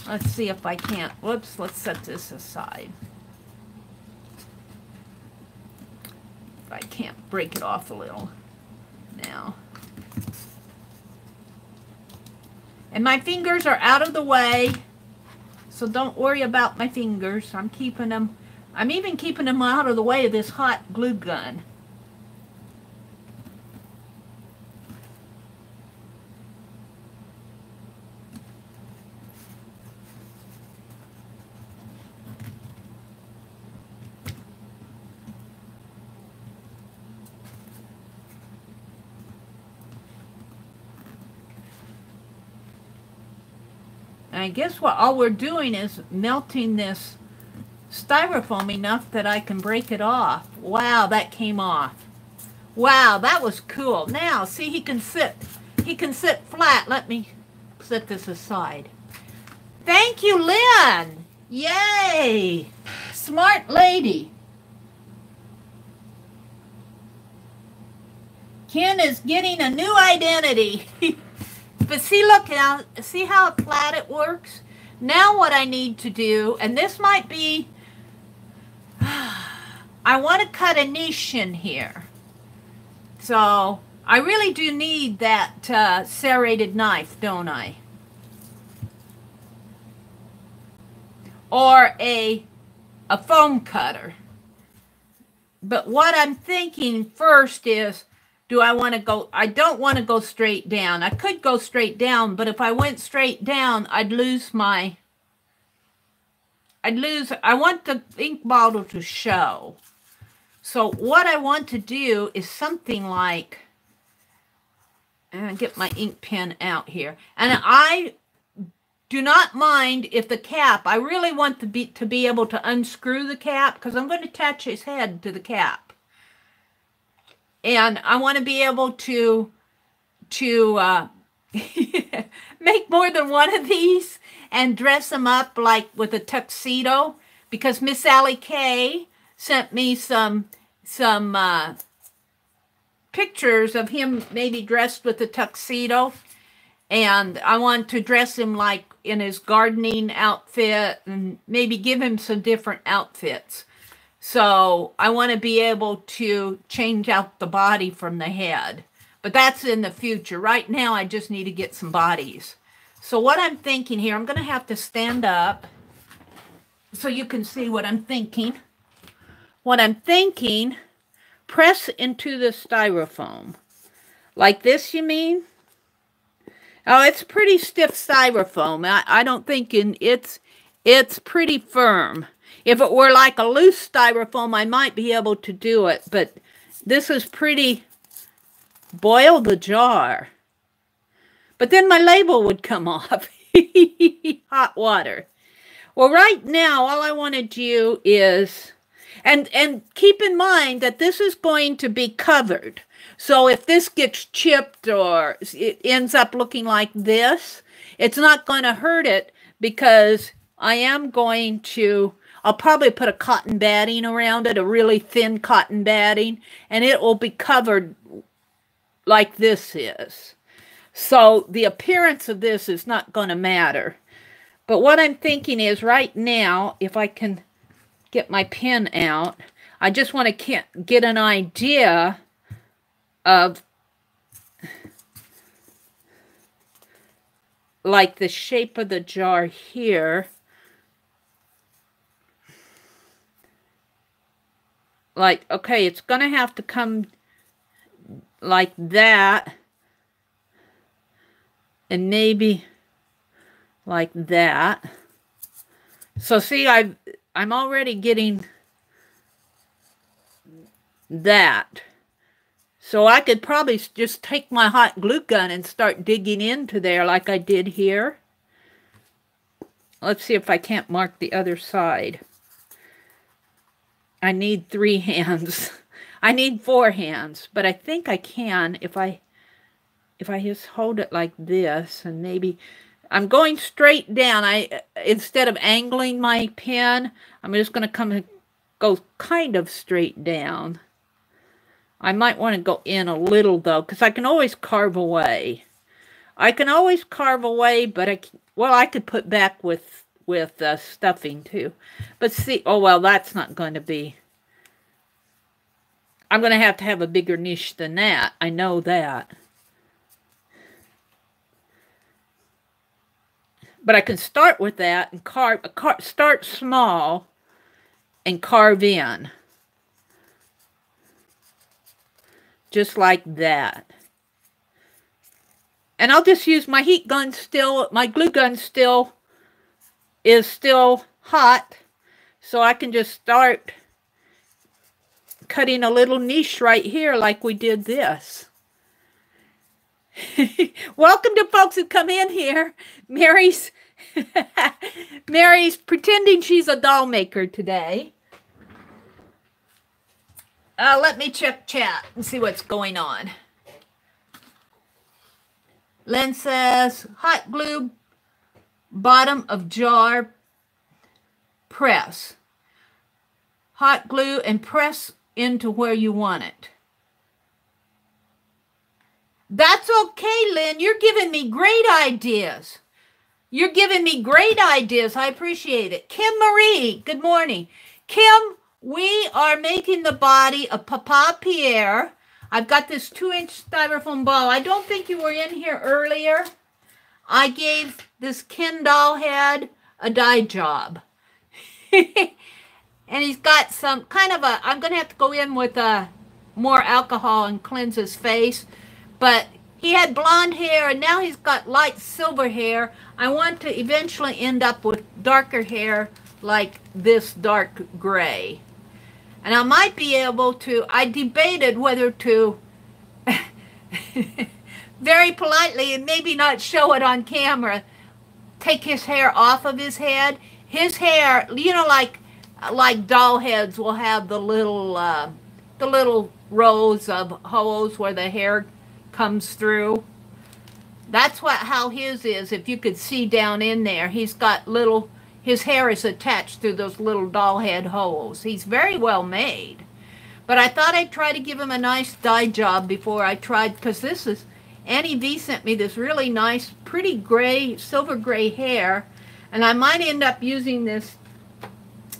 Let's see if I can't. Whoops, let's set this aside. If I can't break it off a little now. And my fingers are out of the way, so don't worry about my fingers. I'm even keeping them out of the way of this hot glue gun. And I guess what all we're doing is melting this styrofoam enough that I can break it off. Wow, that came off. Wow, that was cool. Now, see, he can sit flat. Let me set this aside. Thank you, Lynn. Yay. Smart lady. Ken is getting a new identity. But see, look, now, see how flat it works? Now what I need to do, and this might be, I want to cut a niche in here. So I really do need that serrated knife, don't I? Or a foam cutter. But what I'm thinking first is, do I want to go, I don't want to go straight down. I could go straight down, but if I went straight down, I want the ink bottle to show. So what I want to do is something like, and get my ink pen out here. And I do not mind if the cap, I really want to be able to unscrew the cap because I'm going to attach his head to the cap. And I want to be able to make more than one of these and dress them up like with a tuxedo, because Miss Sally Kay sent me some pictures of him maybe dressed with a tuxedo, and I want to dress him like in his gardening outfit and maybe give him some different outfits. So I want to be able to change out the body from the head. But that's in the future. Right now, I just need to get some bodies. So what I'm thinking here, I'm going to have to stand up so you can see what I'm thinking. What I'm thinking, press into the styrofoam. Like this, you mean? Oh, it's pretty stiff styrofoam. I don't think it's pretty firm. If it were like a loose styrofoam, I might be able to do it, but this is pretty, boil the jar. But then my label would come off. Hot water. Well, right now, all I want to do is, and keep in mind that this is going to be covered. So if this gets chipped or it ends up looking like this, it's not going to hurt it because I am going to, I'll probably put a cotton batting around it, a really thin cotton batting, and it will be covered like this is. So the appearance of this is not going to matter. But what I'm thinking is right now, if I can get my pen out, I just want to get an idea of like the shape of the jar here. Like, okay, it's going to have to come like that. And maybe like that. So see, I'm already getting that. So I could probably just take my hot glue gun and start digging into there like I did here. Let's see if I can't mark the other side. I need 3 hands. I need 4 hands, but I think I can if I just hold it like this, and maybe I'm going straight down. Instead of angling my pen, I'm just going to go kind of straight down. I might want to go in a little though, because I can always carve away. I can always carve away, but I could put back with stuffing too. But see, oh well, that's not going to be. I'm going to have a bigger niche than that. I know that. But I can start with that and start small and carve in. Just like that. And I'll just use my heat gun still, my glue gun is still hot. So I can just start cutting a little niche right here like we did this. Welcome to folks who come in here. Mary's Mary's pretending she's a doll maker today. Let me check chat and see what's going on. Lynn says, hot glue, bottom of jar, press. Hot glue and press into where you want it. That's okay, Lynn. You're giving me great ideas. You're giving me great ideas. I appreciate it. Kim Marie, good morning. Kim, we are making the body of Papa Pierre. I've got this 2-inch styrofoam ball. I don't think you were in here earlier. I gave this Ken doll head a dye job. And he's got some kind of a, I'm going to have to go in with more alcohol and cleanse his face. But he had blonde hair, and now he's got light silver hair. I want to eventually end up with darker hair like this dark gray. And I might be able to, I debated whether to, very politely and maybe not show it on camera, take his hair off of his head. His hair, you know, like doll heads will have the little rows of holes where the hair comes through. That's how his is. If you could see down in there, he's got little, his hair is attached through those little doll head holes. He's very well made. But I thought I'd try to give him a nice dye job before I tried, because this is, Annie V sent me this really nice, pretty gray, silver gray hair, and I might end up using this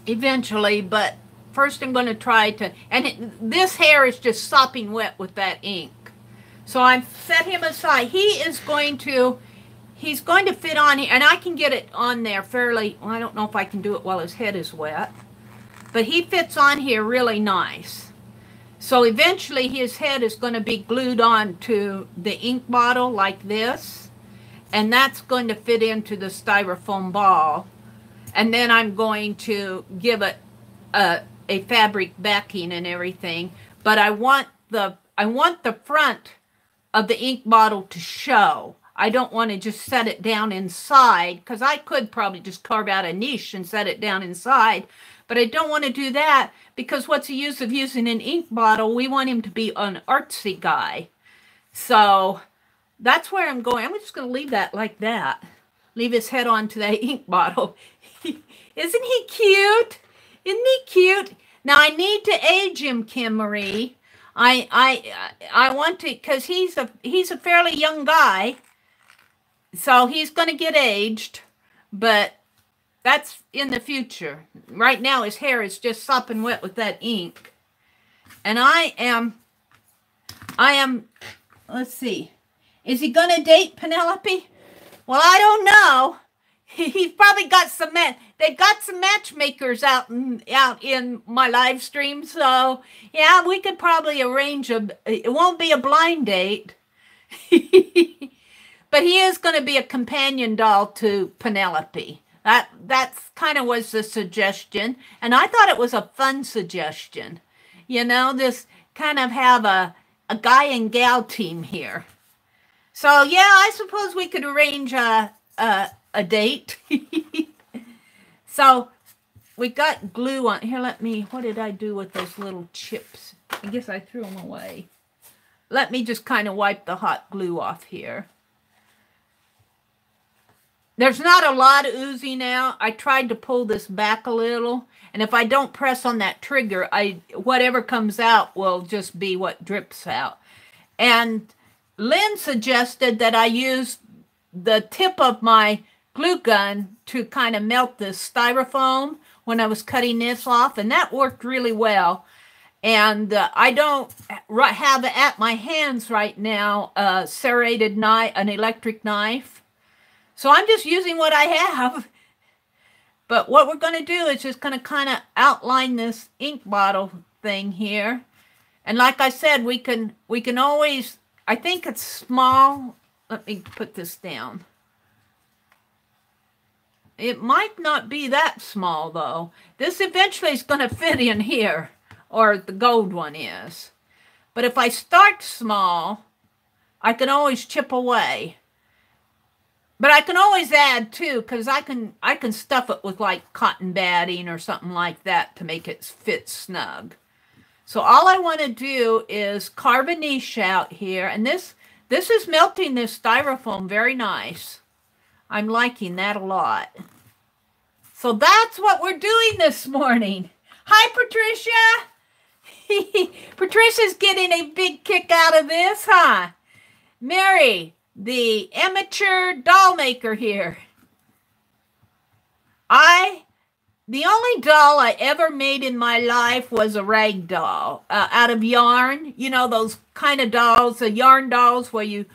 eventually, but first I'm going to try to, and this hair is just sopping wet with that ink. So I've set him aside. He's going to fit on here, and I can get it on there fairly, well, I don't know if I can do it while his head is wet, but he fits on here really nice. So eventually his head is going to be glued on to the ink bottle like this, and that's going to fit into the styrofoam ball. And then I'm going to give it a fabric backing and everything, but I want the front of the ink bottle to show. I don't want to just set it down inside, because I could probably just carve out a niche and set it down inside, but I don't want to do that, because what's the use of using an ink bottle? We want him to be an artsy guy. So that's where I'm going. I'm just going to leave that like that. Leave his head onto that ink bottle. Isn't he cute? Isn't he cute? Now I need to age him, Kim Marie. I want to, because he's a fairly young guy, so he's going to get aged, but that's in the future. Right now his hair is just sopping wet with that ink. And I am, let's see, is he going to date Penelope? Well, I don't know. He's probably got some, they've got some matchmakers out in my live stream, so yeah, we could probably arrange it won't be a blind date. But he is going to be a companion doll to Penelope. That's kind of was the suggestion, and I thought it was a fun suggestion. You know, this kind of have a guy and gal team here. So yeah, I suppose we could arrange a date. So we got glue on here. What did I do with those little chips? I guess I threw them away. Let me just kind of wipe the hot glue off here. There's not a lot oozing out. I tried to pull this back a little, and if I don't press on that trigger, whatever comes out will just be what drips out. And Lynn suggested that I use the tip of my glue gun to kind of melt this styrofoam when I was cutting this off, and that worked really well. And I don't have at my hands right now a serrated knife, an electric knife. So I'm just using what I have. But what we're going to do is just going to kind of outline this ink bottle thing here. And like I said, we can always, I think it's small. Let me put this down. It might not be that small, though. This eventually is going to fit in here, or the gold one is. But if I start small, I can always chip away. But I can always add too, because I can stuff it with like cotton batting or something like that to make it fit snug. So all I want to do is carve a niche out here, and this is melting this styrofoam very nice. I'm liking that a lot. So that's what we're doing this morning. Hi, Patricia. Patricia's getting a big kick out of this, huh? Mary, the amateur doll maker here. The only doll I ever made in my life was a rag doll out of yarn. You know, those kind of dolls, the yarn dolls where you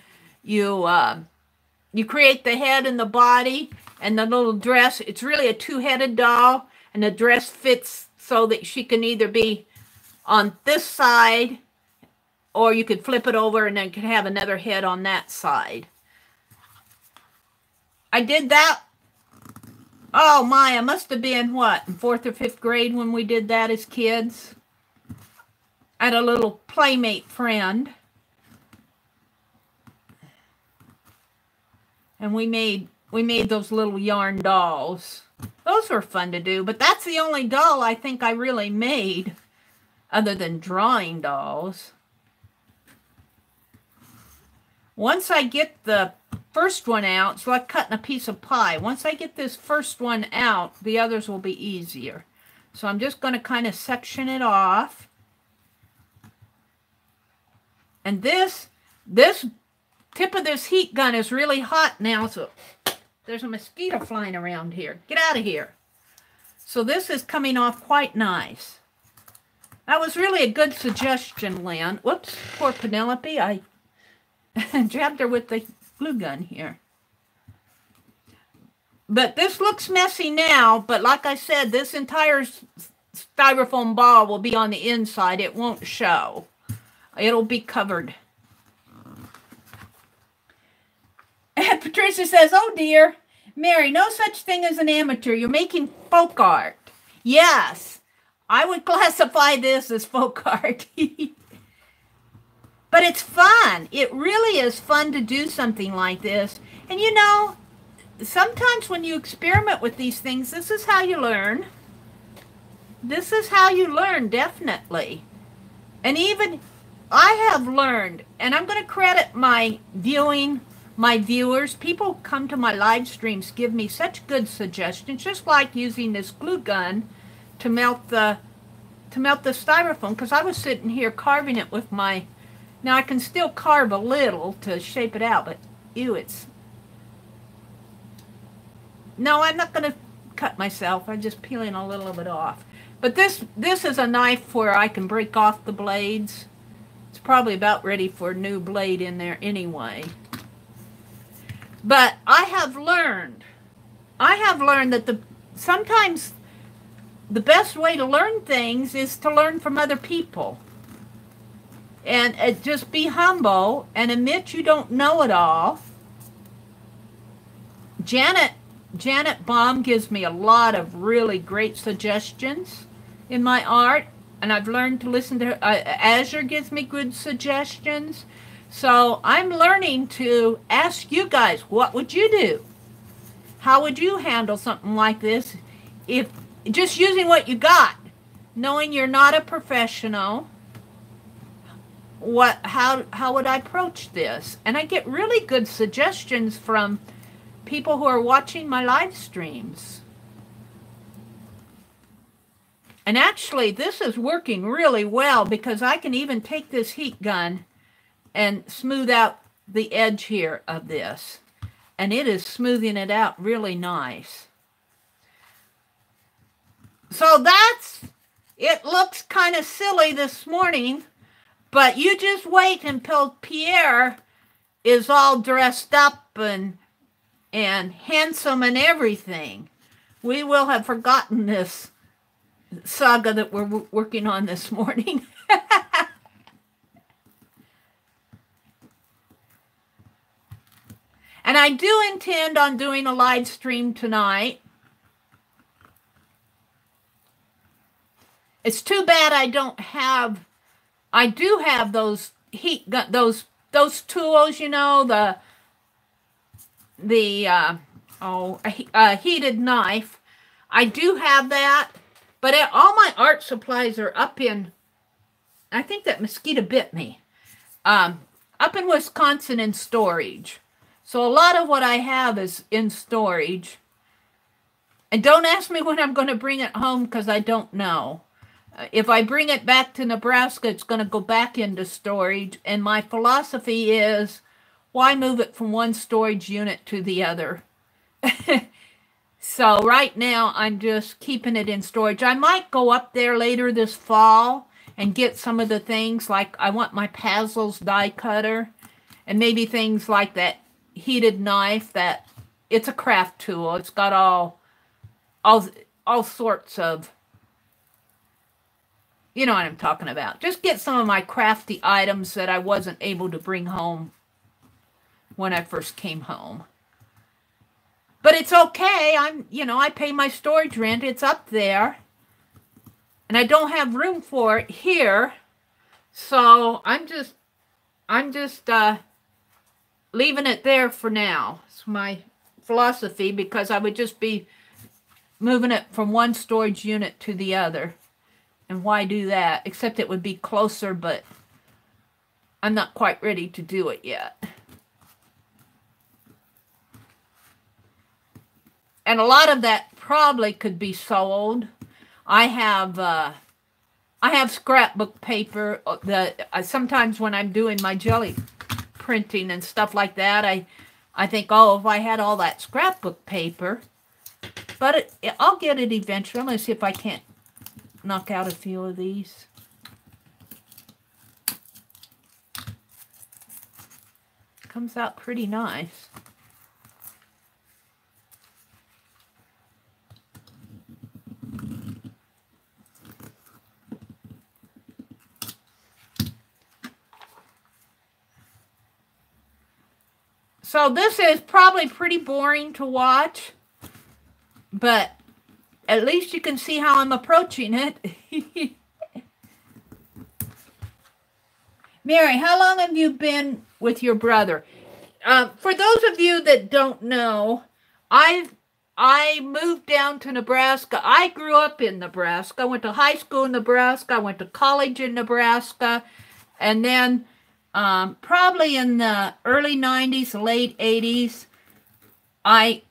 create the head and the body and the little dress. It's really a two-headed doll, and the dress fits so that she can either be on this side, or you could flip it over and then could have another head on that side. I did that. Oh my, I must have been, what, in 4th or 5th grade when we did that as kids. I had a little playmate friend. And we made those little yarn dolls. Those were fun to do, but that's the only doll I think I really made, other than drawing dolls. Once I get the first one out, it's like cutting a piece of pie. Once I get this first one out, the others will be easier. So I'm just going to kind of section it off. And this tip of this heat gun is really hot now, so there's a mosquito flying around here. Get out of here. So this is coming off quite nice. That was really a good suggestion, Lynn. Whoops, poor Penelope. I jabbed her with the glue gun here. But this looks messy now, but like I said, this entire styrofoam ball will be on the inside. It won't show. It'll be covered. And Patricia says, oh dear, Mary, no such thing as an amateur. You're making folk art. Yes, I would classify this as folk art. But it's fun. It really is fun to do something like this. And you know, sometimes when you experiment with these things, this is how you learn. This is how you learn, definitely. And even I have learned, and I'm going to credit my viewers. People come to my live streams, give me such good suggestions, just like using this glue gun to melt the styrofoam, because I was sitting here carving it with my. Now I can still carve a little to shape it out, but ew, it's. No, I'm not going to cut myself. I'm just peeling a little of it off. But this is a knife where I can break off the blades. It's probably about ready for a new blade in there anyway. But I have learned that sometimes the best way to learn things is to learn from other people. And just be humble and admit you don't know it all. Janet Baum gives me a lot of really great suggestions in my art, and I've learned to listen to her. Azure gives me good suggestions. So I'm learning to ask you guys, what would you do? How would you handle something like this? If just using what you got, knowing you're not a professional, how would I approach this? And I get really good suggestions from people who are watching my live streams. And actually, this is working really well, because I can even take this heat gun and smooth out the edge here of this. And it is smoothing it out really nice. So it looks kind of silly this morning, but you just wait until Pierre is all dressed up and handsome and everything. We will have forgotten this saga that we're working on this morning. And I do intend on doing a live stream tonight. It's too bad I do have those heat gun, those tools, you know, the a heated knife. I do have that, but all my art supplies are up in, I think that mosquito bit me, up in Wisconsin in storage. So a lot of what I have is in storage. And don't ask me when I'm going to bring it home, because I don't know. If I bring it back to Nebraska, it's going to go back into storage. And my philosophy is, why move it from one storage unit to the other? So right now, I'm just keeping it in storage. I might go up there later this fall and get some of the things, like I want my Pazzles die cutter, and maybe things like that heated knife. That it's a craft tool. It's got all sorts of, you know what I'm talking about. Just get some of my crafty items that I wasn't able to bring home when I first came home. But it's okay. I pay my storage rent. It's up there. And I don't have room for it here. So I'm just leaving it there for now. It's my philosophy, because I would just be moving it from one storage unit to the other. And why do that? Except it would be closer, but I'm not quite ready to do it yet. And a lot of that probably could be sold. I have scrapbook paper that sometimes when I'm doing my jelly printing and stuff like that, I think, oh, if I had all that scrapbook paper. But I'll get it eventually. Let's see if I can't knock out a few of these. Comes out pretty nice. So this is probably pretty boring to watch, but at least you can see how I'm approaching it. Mary, how long have you been with your brother? For those of you that don't know, I moved down to Nebraska. I grew up in Nebraska. I went to high school in Nebraska. I went to college in Nebraska. And then probably in the early 90s, late 80s, I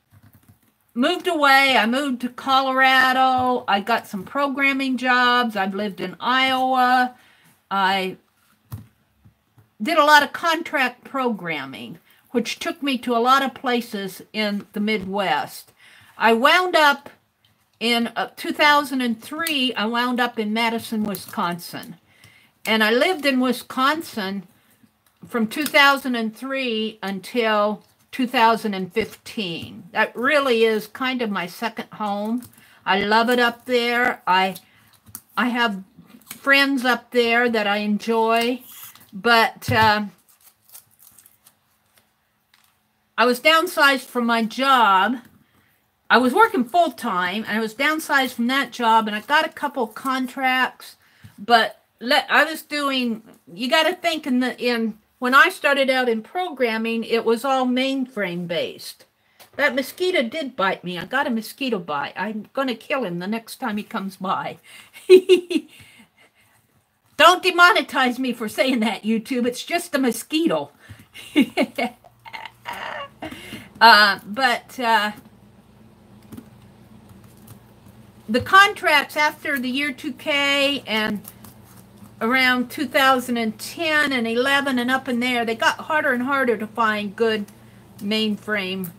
moved away. I moved to Colorado. I got some programming jobs. I've lived in Iowa. I did a lot of contract programming, which took me to a lot of places in the Midwest. I wound up in 2003, I wound up in Madison, Wisconsin. And I lived in Wisconsin from 2003 until 2015. That really is kind of my second home. I love it up there. I have friends up there that I enjoy, but I was downsized from my job. I was working full-time, and I was downsized from that job, and I got a couple contracts, but I was doing, you got to think when I started out in programming, it was all mainframe based. That mosquito did bite me. I got a mosquito bite. I'm going to kill him the next time he comes by. Don't demonetize me for saying that, YouTube. It's just a mosquito. The contracts after the year 2K and around 2010 and 11 and up in there, they got harder and harder to find good mainframe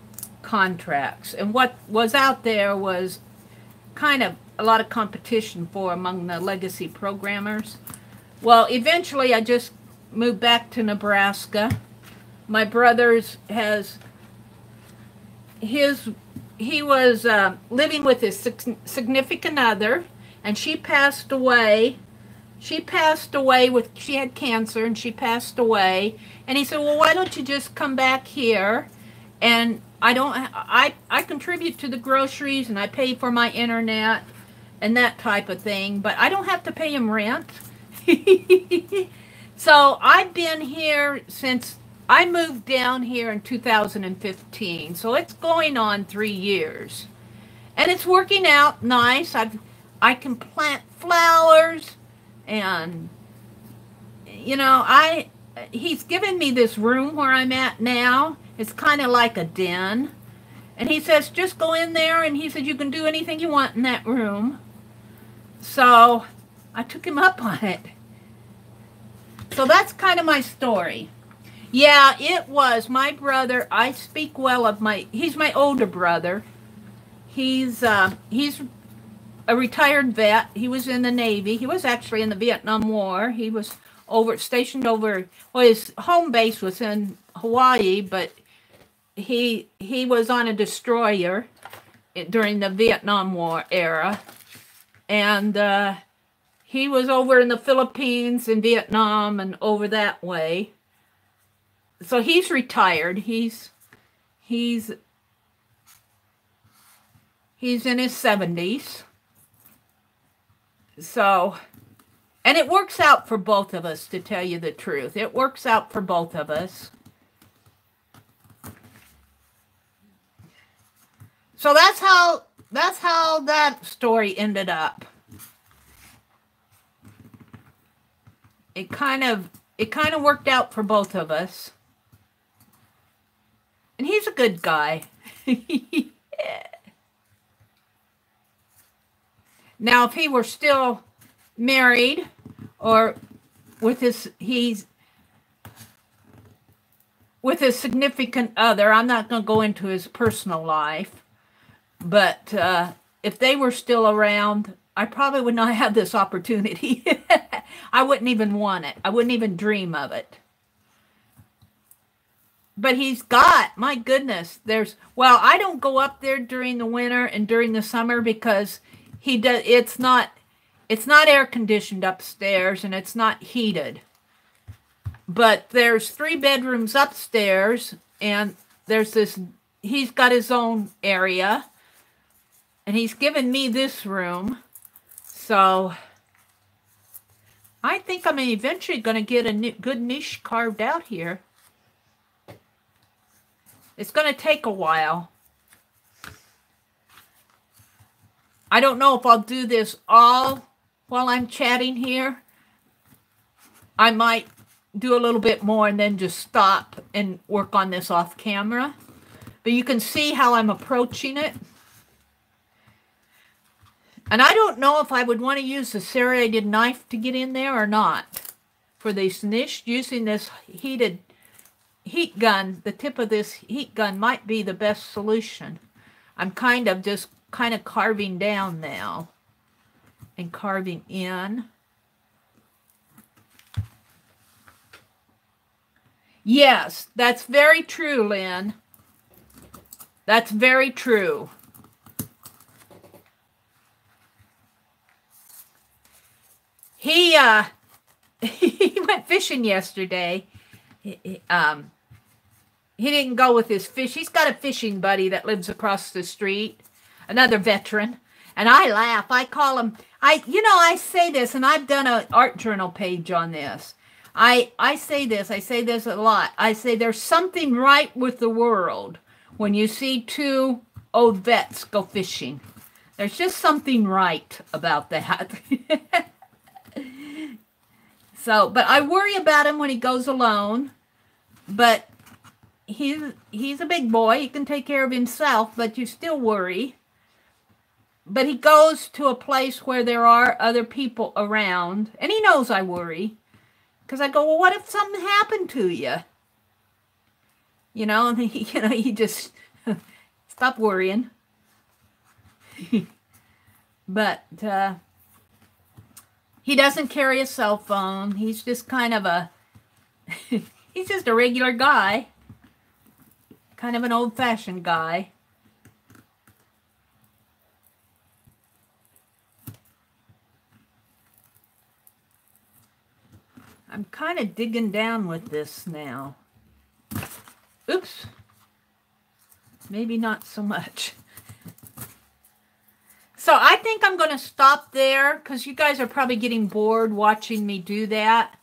contracts. And what was out there was kind of a lot of competition for among the legacy programmers. Well, eventually I just moved back to Nebraska. My brother's he was living with his significant other, and she passed away. She had cancer, and she passed away. And he said, well, why don't you just come back here? And I contribute to the groceries, and I pay for my internet and that type of thing, but I don't have to pay him rent. So I've been here since I moved down here in 2015, so it's going on 3 years. And it's working out nice. I can plant flowers, and you know, he's given me this room where I'm at now. It's kind of like a den. And he says, just go in there, and he said, you can do anything you want in that room. So I took him up on it. So that's kind of my story. Yeah, it was my brother. I speak well of he's my older brother. He's a retired vet. He was in the Navy. He was actually in the Vietnam War. He was stationed over, well, his home base was in Hawaii, but he was on a destroyer during the Vietnam War era. And he was over in the Philippines and Vietnam and over that way. So he's retired. He's in his 70s. So, and it works out for both of us, to tell you the truth. It works out for both of us. So that's how that story ended up. It kind of worked out for both of us. And he's a good guy. Now, if he were still married or with his significant other, I'm not going to go into his personal life, but if they were still around, I probably would not have this opportunity. I wouldn't even want it. I wouldn't even dream of it. But he's got, my goodness, well, I don't go up there during the winter and during the summer because it's not air conditioned upstairs and it's not heated. But there's 3 bedrooms upstairs, and he's got his own area, and he's given me this room. So I think I'm eventually going to get a good niche carved out here. It's going to take a while. I don't know if I'll do this all while I'm chatting here. I might do a little bit more and then just stop and work on this off camera. But you can see how I'm approaching it. And I don't know if I would want to use the serrated knife to get in there or not. For this niche, using this heat gun, the tip of this heat gun might be the best solution. I'm kind of carving down now and carving in. Yes, that's very true, Lynn. That's very true. He went fishing yesterday. He didn't go with his fish. He's got a fishing buddy that lives across the street, another veteran. And I laugh. I call him, I say this, and I've done an art journal page on this. I say this a lot. I say there's something right with the world when you see 2 old vets go fishing. There's just something right about that. So, but I worry about him when he goes alone. But he's a big boy. He can take care of himself, but you still worry. But he goes to a place where there are other people around, and he knows I worry. Because I go, well, what if something happened to you? And he just stop worrying. But he doesn't carry a cell phone. He's just kind of he's just a regular guy. Kind of an old-fashioned guy. I'm kind of digging down with this now. Oops. Maybe not so much. So I think I'm going to stop there because you guys are probably getting bored watching me do that.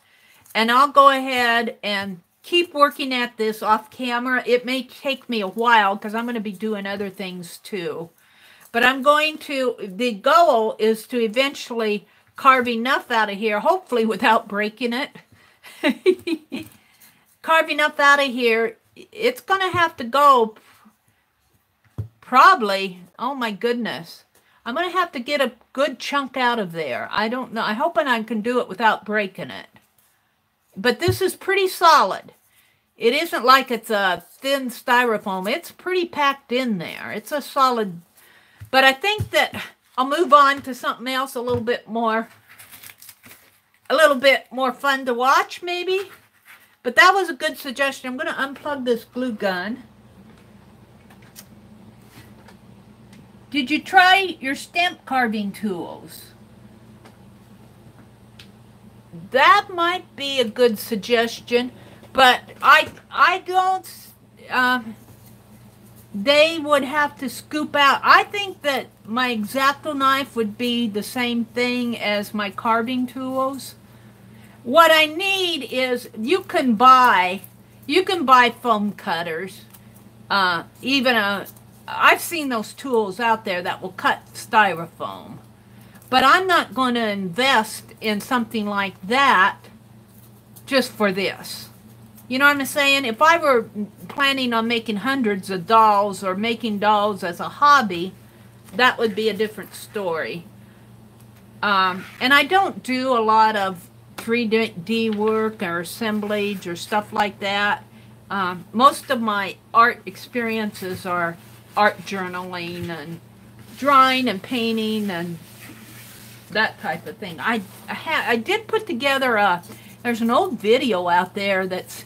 And I'll go ahead and keep working at this off camera. It may take me a while because I'm going to be doing other things too. But I'm going to, the goal is to eventually carve enough out of here, hopefully without breaking it. Carve enough out of here. It's going to have to go probably, oh my goodness. I'm going to have to get a good chunk out of there. I don't know. I'm hoping I can do it without breaking it. But this is pretty solid. It isn't like it's a thin styrofoam. It's pretty packed in there. It's a solid. But I think that I'll move on to something else a little bit more fun to watch maybe. But that was a good suggestion. I'm going to unplug this glue gun. Did you try your stamp carving tools? That might be a good suggestion, but I don't, they would have to scoop out. I think that my X-Acto knife would be the same thing as my carving tools. What I need is, you can buy foam cutters, I've seen those tools out there that will cut styrofoam. But I'm not going to invest in something like that just for this. You know what I'm saying? If I were planning on making hundreds of dolls or making dolls as a hobby, that would be a different story. And I don't do a lot of 3D work or assemblage or stuff like that. Most of my art experiences are art journaling and drawing and painting and that type of thing. I did put together there's an old video out there that's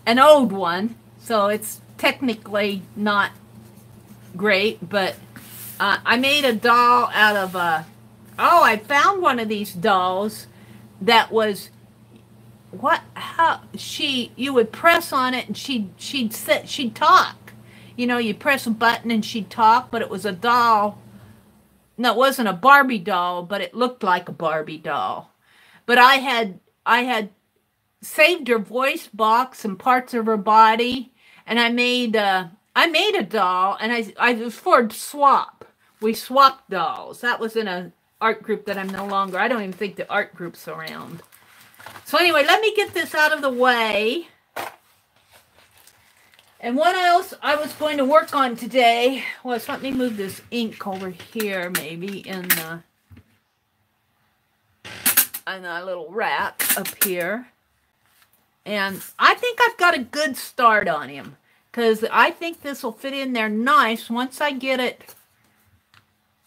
an old one, so it's technically not great, but I made a doll out of I found one of these dolls that was, you would press on it and she'd talk. You know, you press a button and she'd talk, but it was a doll. No, it wasn't a Barbie doll, but it looked like a Barbie doll. But I had saved her voice box and parts of her body, and I made a doll, and I was for swap. We swapped dolls. That was in an art group that I'm no longer. I don't even think the art group's around. So anyway, let me get this out of the way. And what else I was going to work on today was, let me move this ink over here, maybe in a little rack up here. And I think I've got a good start on him, because I think this will fit in there nice once I get it.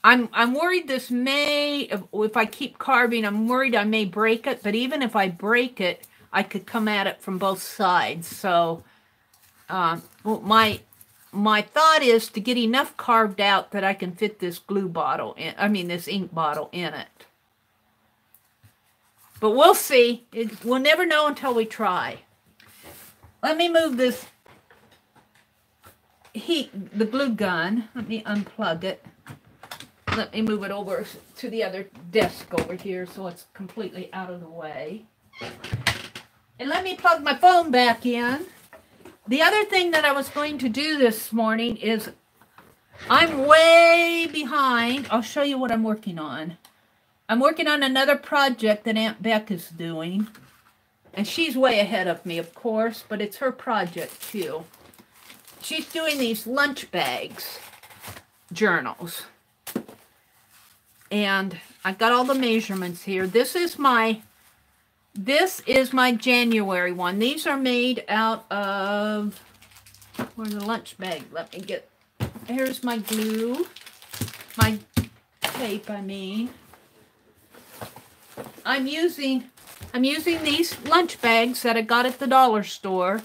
I'm worried this may, if I keep carving, I'm worried I may break it. But even if I break it, I could come at it from both sides. So my thought is to get enough carved out that I can fit this glue bottle in, this ink bottle in it. But we'll see. We'll never know until we try. Let me move this the glue gun. Let me unplug it. Let me move it over to the other desk over here so it's completely out of the way. And let me plug my phone back in. The other thing that I was going to do this morning is, I'm way behind. I'll show you what I'm working on. I'm working on another project that Aunt Beck is doing. And she's way ahead of me, of course, but it's her project too. She's doing these lunch bags journals. And I've got all the measurements here. This is my January one. These are made out of, where's the lunch bag? Let me get, here's my glue, my tape, I'm using these lunch bags that I got at the dollar store.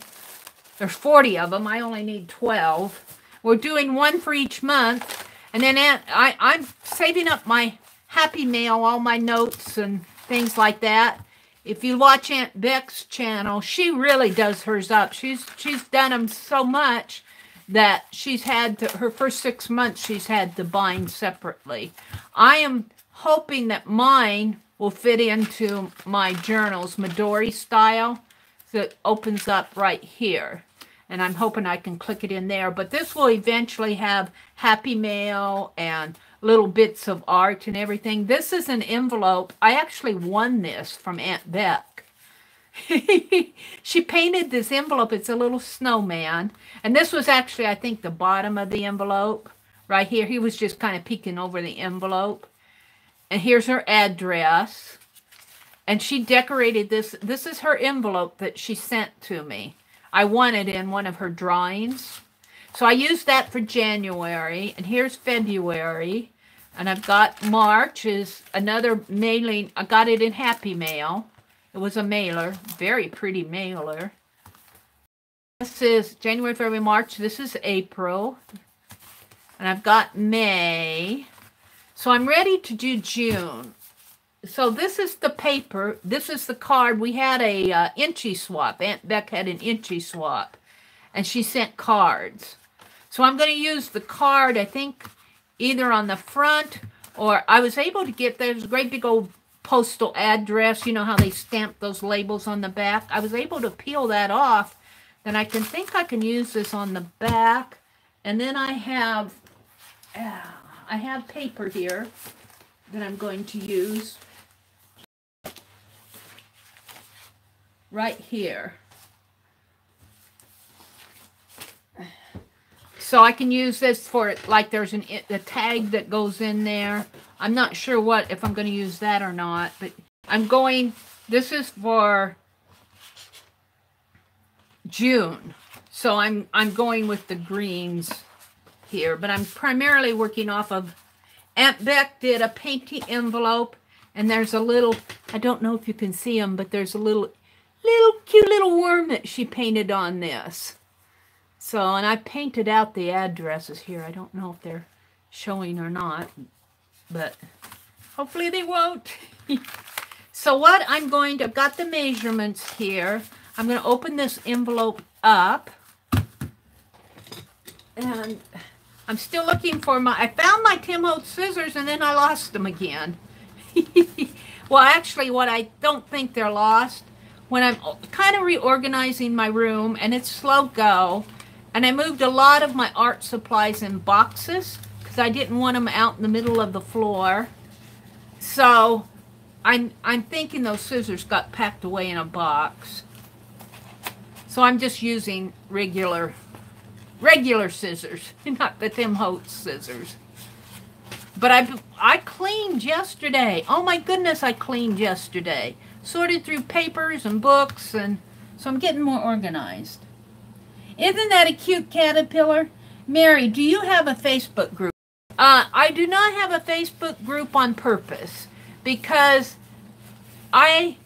There's 40 of them. I only need 12. We're doing one for each month. And then I'm saving up my Happy Mail, all my notes and things like that. If you watch Aunt Beck's channel, she really does hers up. She's done them so much that she's had to, her first 6 months she's had to bind separately. I am hoping that mine will fit into my journals, Midori style. that opens up right here. And I'm hoping I can click it in there. But this will eventually have Happy Mail and little bits of art and everything. This is an envelope. I actually won this from Aunt Beck. She painted this envelope. It's a little snowman. And this was actually, I think, the bottom of the envelope. Right here. He was just kind of peeking over the envelope. And here's her address. And she decorated this. This is her envelope that she sent to me. I won it in one of her drawings. So I used that for January. And here's February. And I've got March is another mailing. I got it in Happy Mail. It was a mailer. Very pretty mailer. This is January, February, March. This is April. And I've got May. So I'm ready to do June. So this is the paper. This is the card. We had a inchy swap. Aunt Beck had an inchy swap. And she sent cards. So I'm going to use the card, I think, either on the front or I was able to get, there's a great big old postal address. You know how they stamp those labels on the back? I was able to peel that off. Then I think I can use this on the back. And then I have paper here that I'm going to use. Right here. So I can use this for, like there's a tag that goes in there. I'm not sure if I'm going to use that or not. But I'm going, this is for June. So I'm going with the greens here. But I'm primarily working off of, Aunt Beck did a painty envelope. And there's a little, I don't know if you can see them, but there's a little cute little worm that she painted on this. So, and I painted out the addresses here. I don't know if they're showing or not, but hopefully they won't. So what I'm going to, I've got the measurements here. I'm going to open this envelope up. And I'm still looking for I found my Tim Holtz scissors and then I lost them again. Well, actually, what I don't think they're lost, when I'm kind of reorganizing my room, and it's slow go, and I moved a lot of my art supplies in boxes because I didn't want them out in the middle of the floor. So I'm thinking those scissors got packed away in a box. So I'm just using regular scissors, not the Tim Holtz scissors. But I cleaned yesterday. Oh my goodness, I cleaned yesterday. Sorted through papers and books, and so I'm getting more organized. Isn't that a cute caterpillar? Mary, do you have a Facebook group? I do not have a Facebook group on purpose because I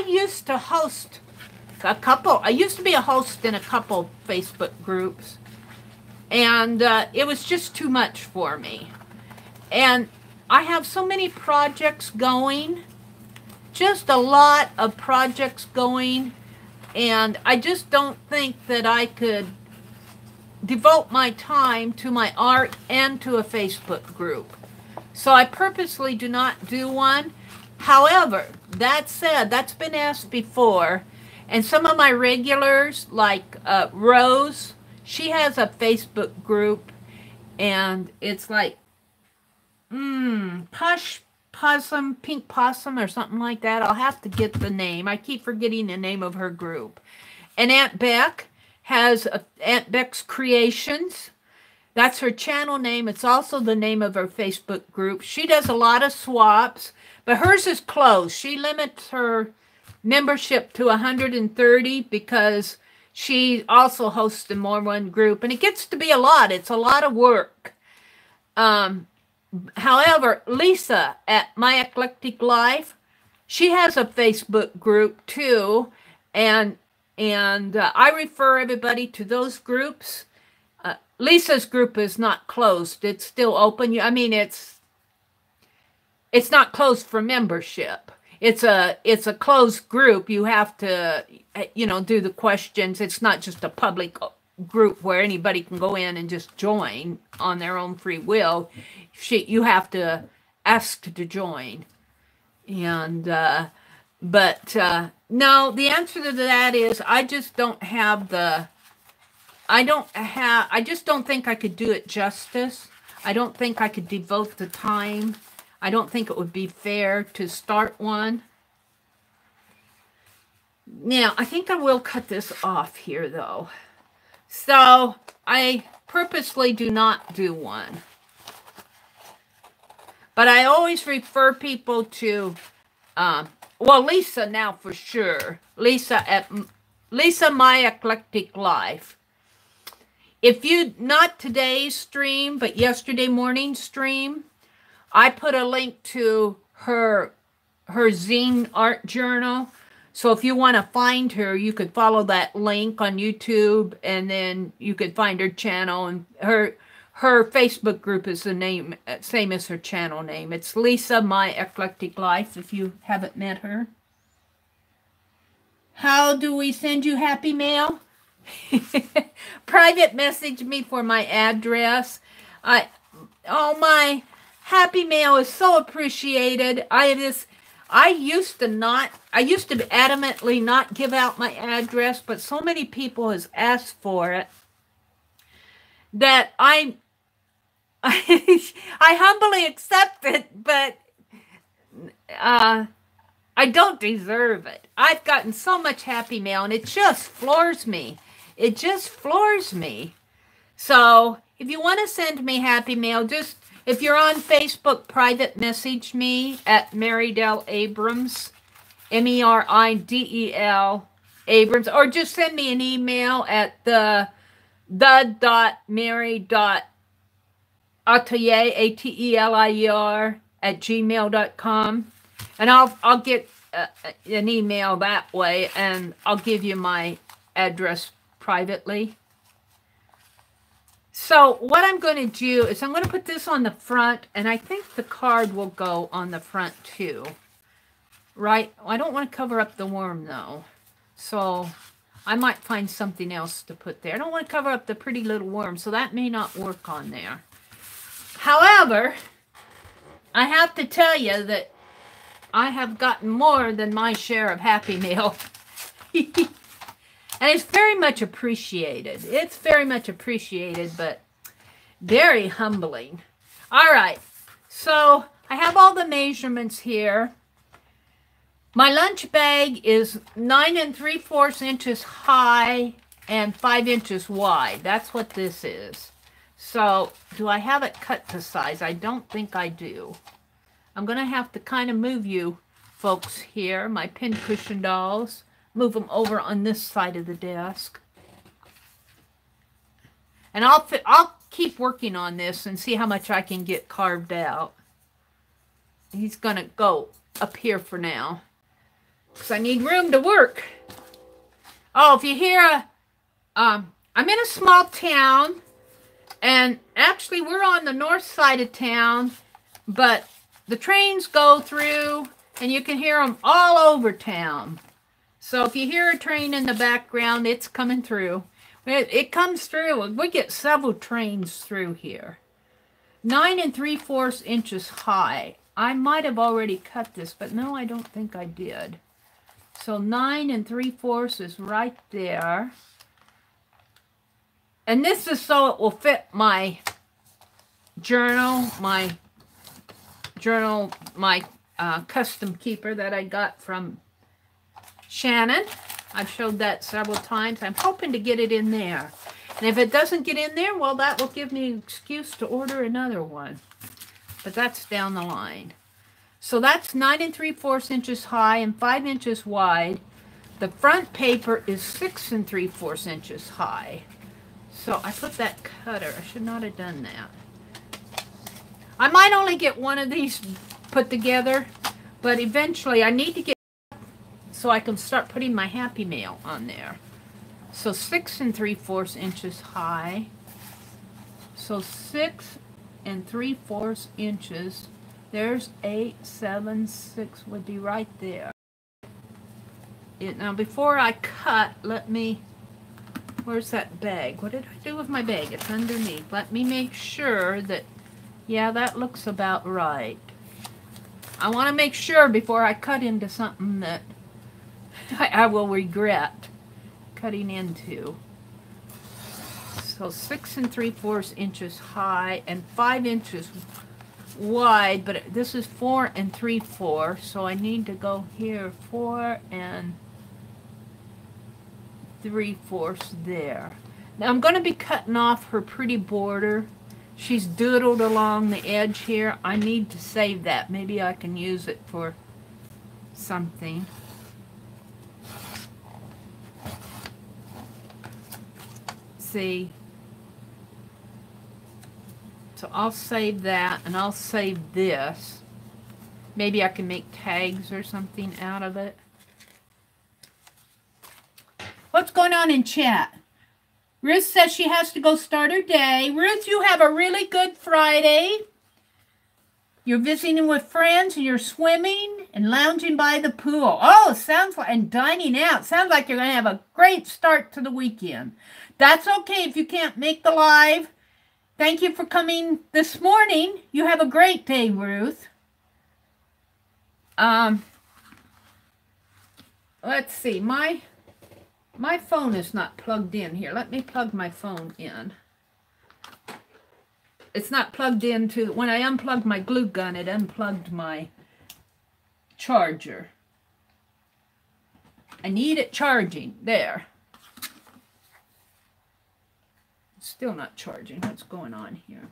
used to host a couple. I used to be a host in a couple Facebook groups, and it was just too much for me. And I have so many projects going, just a lot of projects going, and I just don't think that I could devote my time to my art and to a Facebook group. So I purposely do not do one. However, that said, that's been asked before, and some of my regulars, like Rose, she has a Facebook group, and it's like Push Possum, Pink Possum, or something like that. I'll have to get the name. I keep forgetting the name of her group. And Aunt Beck has Aunt Beck's Creations. That's her channel name. It's also the name of her Facebook group. She does a lot of swaps, but hers is closed. She limits her membership to 130 because she also hosts the more one group. And it gets to be a lot. It's a lot of work. However, Lisa at My Eclectic Life, she has a Facebook group too, and I refer everybody to those groups. Lisa's group is not closed; it's still open. I mean, it's not closed for membership. It's a closed group. You have to, do the questions. It's not just a public group where anybody can go in and just join on their own free will. You have to ask to join. And But no, the answer to that is I just don't have the, I just don't think I could do it justice. I don't think I could devote the time. I don't think it would be fair to start one. Now, I think I will cut this off here, though. So, I purposely do not do one. But I always refer people to, well, Lisa now for sure. Lisa My Eclectic Life. If you, not today's stream, but yesterday morning's stream, I put a link to her zine art journal. So if you want to find her, you could follow that link on YouTube, and then you could find her channel. And her Facebook group is the name, same as her channel name. It's Lisa My Eclectic Life, if you haven't met her. How do we send you happy mail? Private message me for my address. Oh, my happy mail is so appreciated. I used to adamantly not give out my address, but so many people has asked for it that I humbly accept it, but I don't deserve it. I've gotten so much happy mail, and it just floors me. It just floors me. So if you want to send me happy mail, just, if you're on Facebook, private message me at Meridel Abrams, Meridel Abrams, or just send me an email at the.mary.atelier, Atelier, at gmail.com. And I'll get an email that way, and I'll give you my address privately. So what I'm going to do is I'm going to put this on the front, and I think the card will go on the front too. Right? I don't want to cover up the worm though. So I might find something else to put there. I don't want to cover up the pretty little worm, so that may not work on there. However, I have to tell you that I have gotten more than my share of happy mail. And it's very much appreciated. It's very much appreciated, but very humbling. All right. So I have all the measurements here. My lunch bag is 9 3/4 inches high and 5 inches wide. That's what this is. So do I have it cut to size? I don't think I do. I'm going to have to kind of move you folks here, my pincushion dolls. Move them over on this side of the desk. And I'll keep working on this and see how much I can get carved out. He's going to go up here for now, because I need room to work. Oh, if you hear I'm in a small town, and actually we're on the north side of town, but the trains go through, and you can hear them all over town. So if you hear a train in the background, it's coming through. It comes through. We get several trains through here. 9 3/4 inches high. I might have already cut this, but no, I don't think I did. So 9 3/4 is right there. And this is so it will fit my journal, my custom keeper that I got from Shannon. I've showed that several times. I'm hoping to get it in there. And if it doesn't get in there, well, that will give me an excuse to order another one. But that's down the line. So that's 9 3/4 inches high and 5 inches wide. The front paper is 6 3/4 inches high. So I put that cutter. I should not have done that. I might only get one of these put together, but eventually I need to get so I can start putting my happy mail on there. So 6 3/4 inches high. So 6 3/4 inches. There's 8, 7, 6 would be right there. Now before I cut, let me, where's that bag? What did I do with my bag? It's underneath. Let me make sure that, yeah, that looks about right. I want to make sure before I cut into something that I will regret cutting into. So 6 3/4 inches high and 5 inches wide, but this is 4 3/4, so I need to go here 4 3/4 there. Now I'm going to be cutting off her pretty border. She's doodled along the edge here. I need to save that. Maybe I can use it for something. See? So I'll save that, and I'll save this. Maybe I can make tags or something out of it. What's going on in chat? Ruth says she has to go start her day. Ruth, you have a really good Friday. You're visiting with friends, and you're swimming and lounging by the pool. Oh, sounds like, and dining out. Sounds like you're going to have a great start to the weekend. That's okay if you can't make the live. Thank you for coming this morning. You have a great day, Ruth. Let's see. My phone is not plugged in here. Let me plug my phone in. It's not plugged into, when I unplugged my glue gun, it unplugged my charger. I need it charging. There. It's still not charging. What's going on here?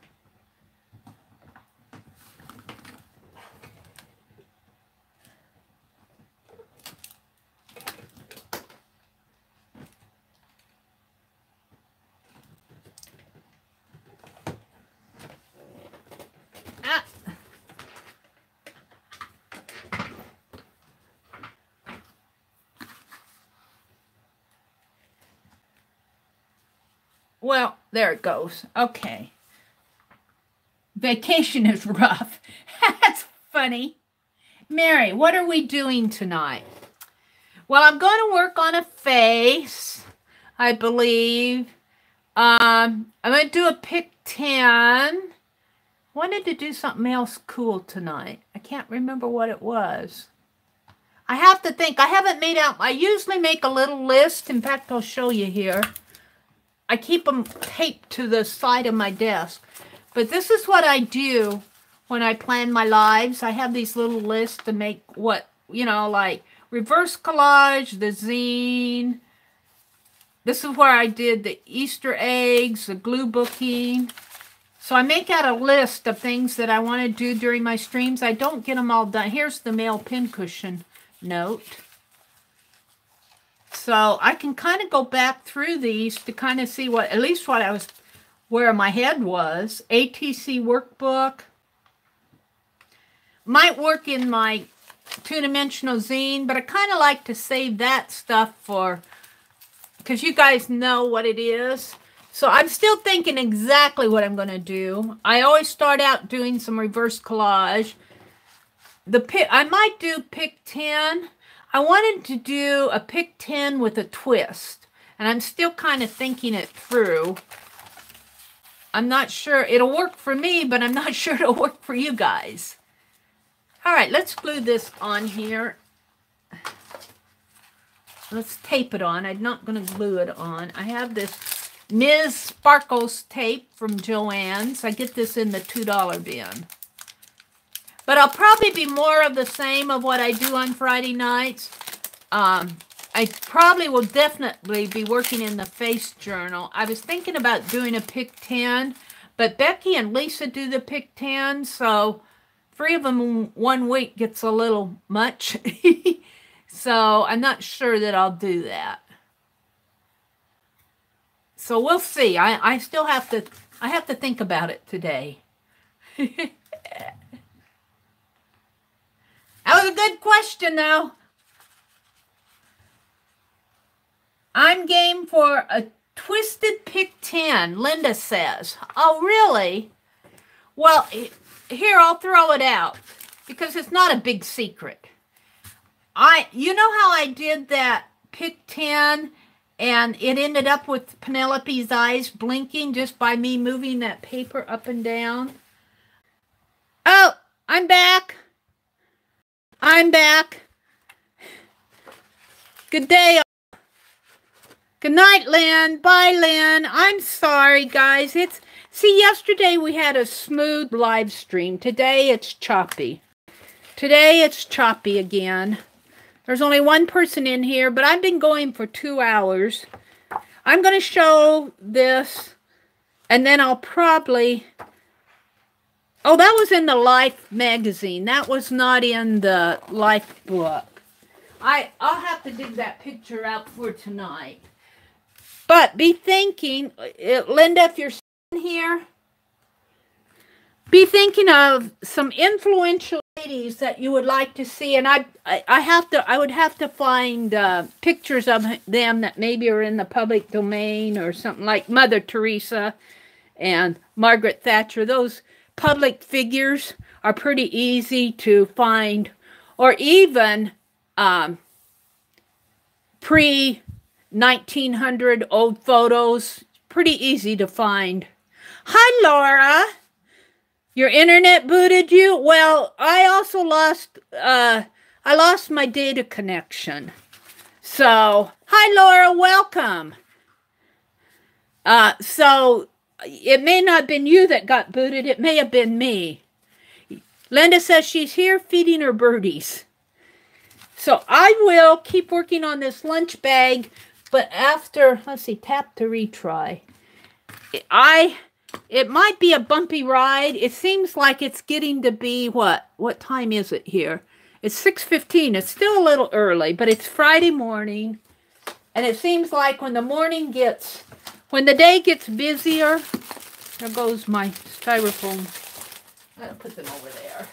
Well, there it goes. Okay. Vacation is rough. That's funny. Mary, what are we doing tonight? Well, I'm going to work on a face, I believe. I'm going to do a pick 10. Wanted to do something else cool tonight. I can't remember what it was. I have to think. I haven't made out. I usually make a little list. In fact, I'll show you here. I keep them taped to the side of my desk. But this is what I do when I plan my lives. I have these little lists to make what, you know, like reverse collage, the zine. This is where I did the Easter eggs, the glue booking. So I make out a list of things that I want to do during my streams. I don't get them all done. Here's the male pincushion note. So I can kind of go back through these to kind of see what, at least what I was, where my head was. ATC workbook. Might work in my two-dimensional zine, but I kind of like to save that stuff for, because you guys know what it is. So I'm still thinking exactly what I'm going to do. I always start out doing some reverse collage. I might do pick 10. I wanted to do a pick 10 with a twist, and I'm still kind of thinking it through. I'm not sure. It'll work for me, but I'm not sure it'll work for you guys. All right, let's glue this on here. Let's tape it on. I'm not going to glue it on. I have this Ms. Sparkles tape from Joann's. I get this in the $2 bin. But I'll probably be more of the same of what I do on Friday nights. I probably will definitely be working in the face journal. I was thinking about doing a pick 10, but Becky and Lisa do the pick 10, so 3 of them in 1 week gets a little much. So I'm not sure that I'll do that. So we'll see. I still have to think about it today. That was a good question, though. I'm game for a twisted pick 10, Linda says. Oh, really? Well, here, I'll throw it out because it's not a big secret. You know how I did that pick 10 and it ended up with Penelope's eyes blinking just by me moving that paper up and down? Oh, I'm back. I'm back. Good day. Good night, Lynn. Bye, Lynn. I'm sorry, guys. See, yesterday we had a smooth live stream. Today it's choppy. Today it's choppy again. There's only one person in here, but I've been going for 2 hours. I'm going to show this, and then I'll probably... Oh, that was in the Life magazine. That was not in the Life book. I'll have to dig that picture out for tonight. But be thinking, Linda, if you're sitting here, be thinking of some influential ladies that you would like to see. And I would have to find pictures of them that maybe are in the public domain or something, like Mother Teresa and Margaret Thatcher. Those public figures are pretty easy to find, or even pre-1900 old photos, pretty easy to find. Hi, Laura. Your internet booted you? Well, I also lost my data connection. So, hi, Laura, welcome. So it may not have been you that got booted. It may have been me. Linda says she's here feeding her birdies. So I will keep working on this lunch bag, but after, let's see, tap to retry. It might be a bumpy ride. It seems like it's getting to be, what time is it here? It's 6:15. It's still a little early, but it's Friday morning. And it seems like when the day gets busier, there goes my styrofoam. I'll put them over there.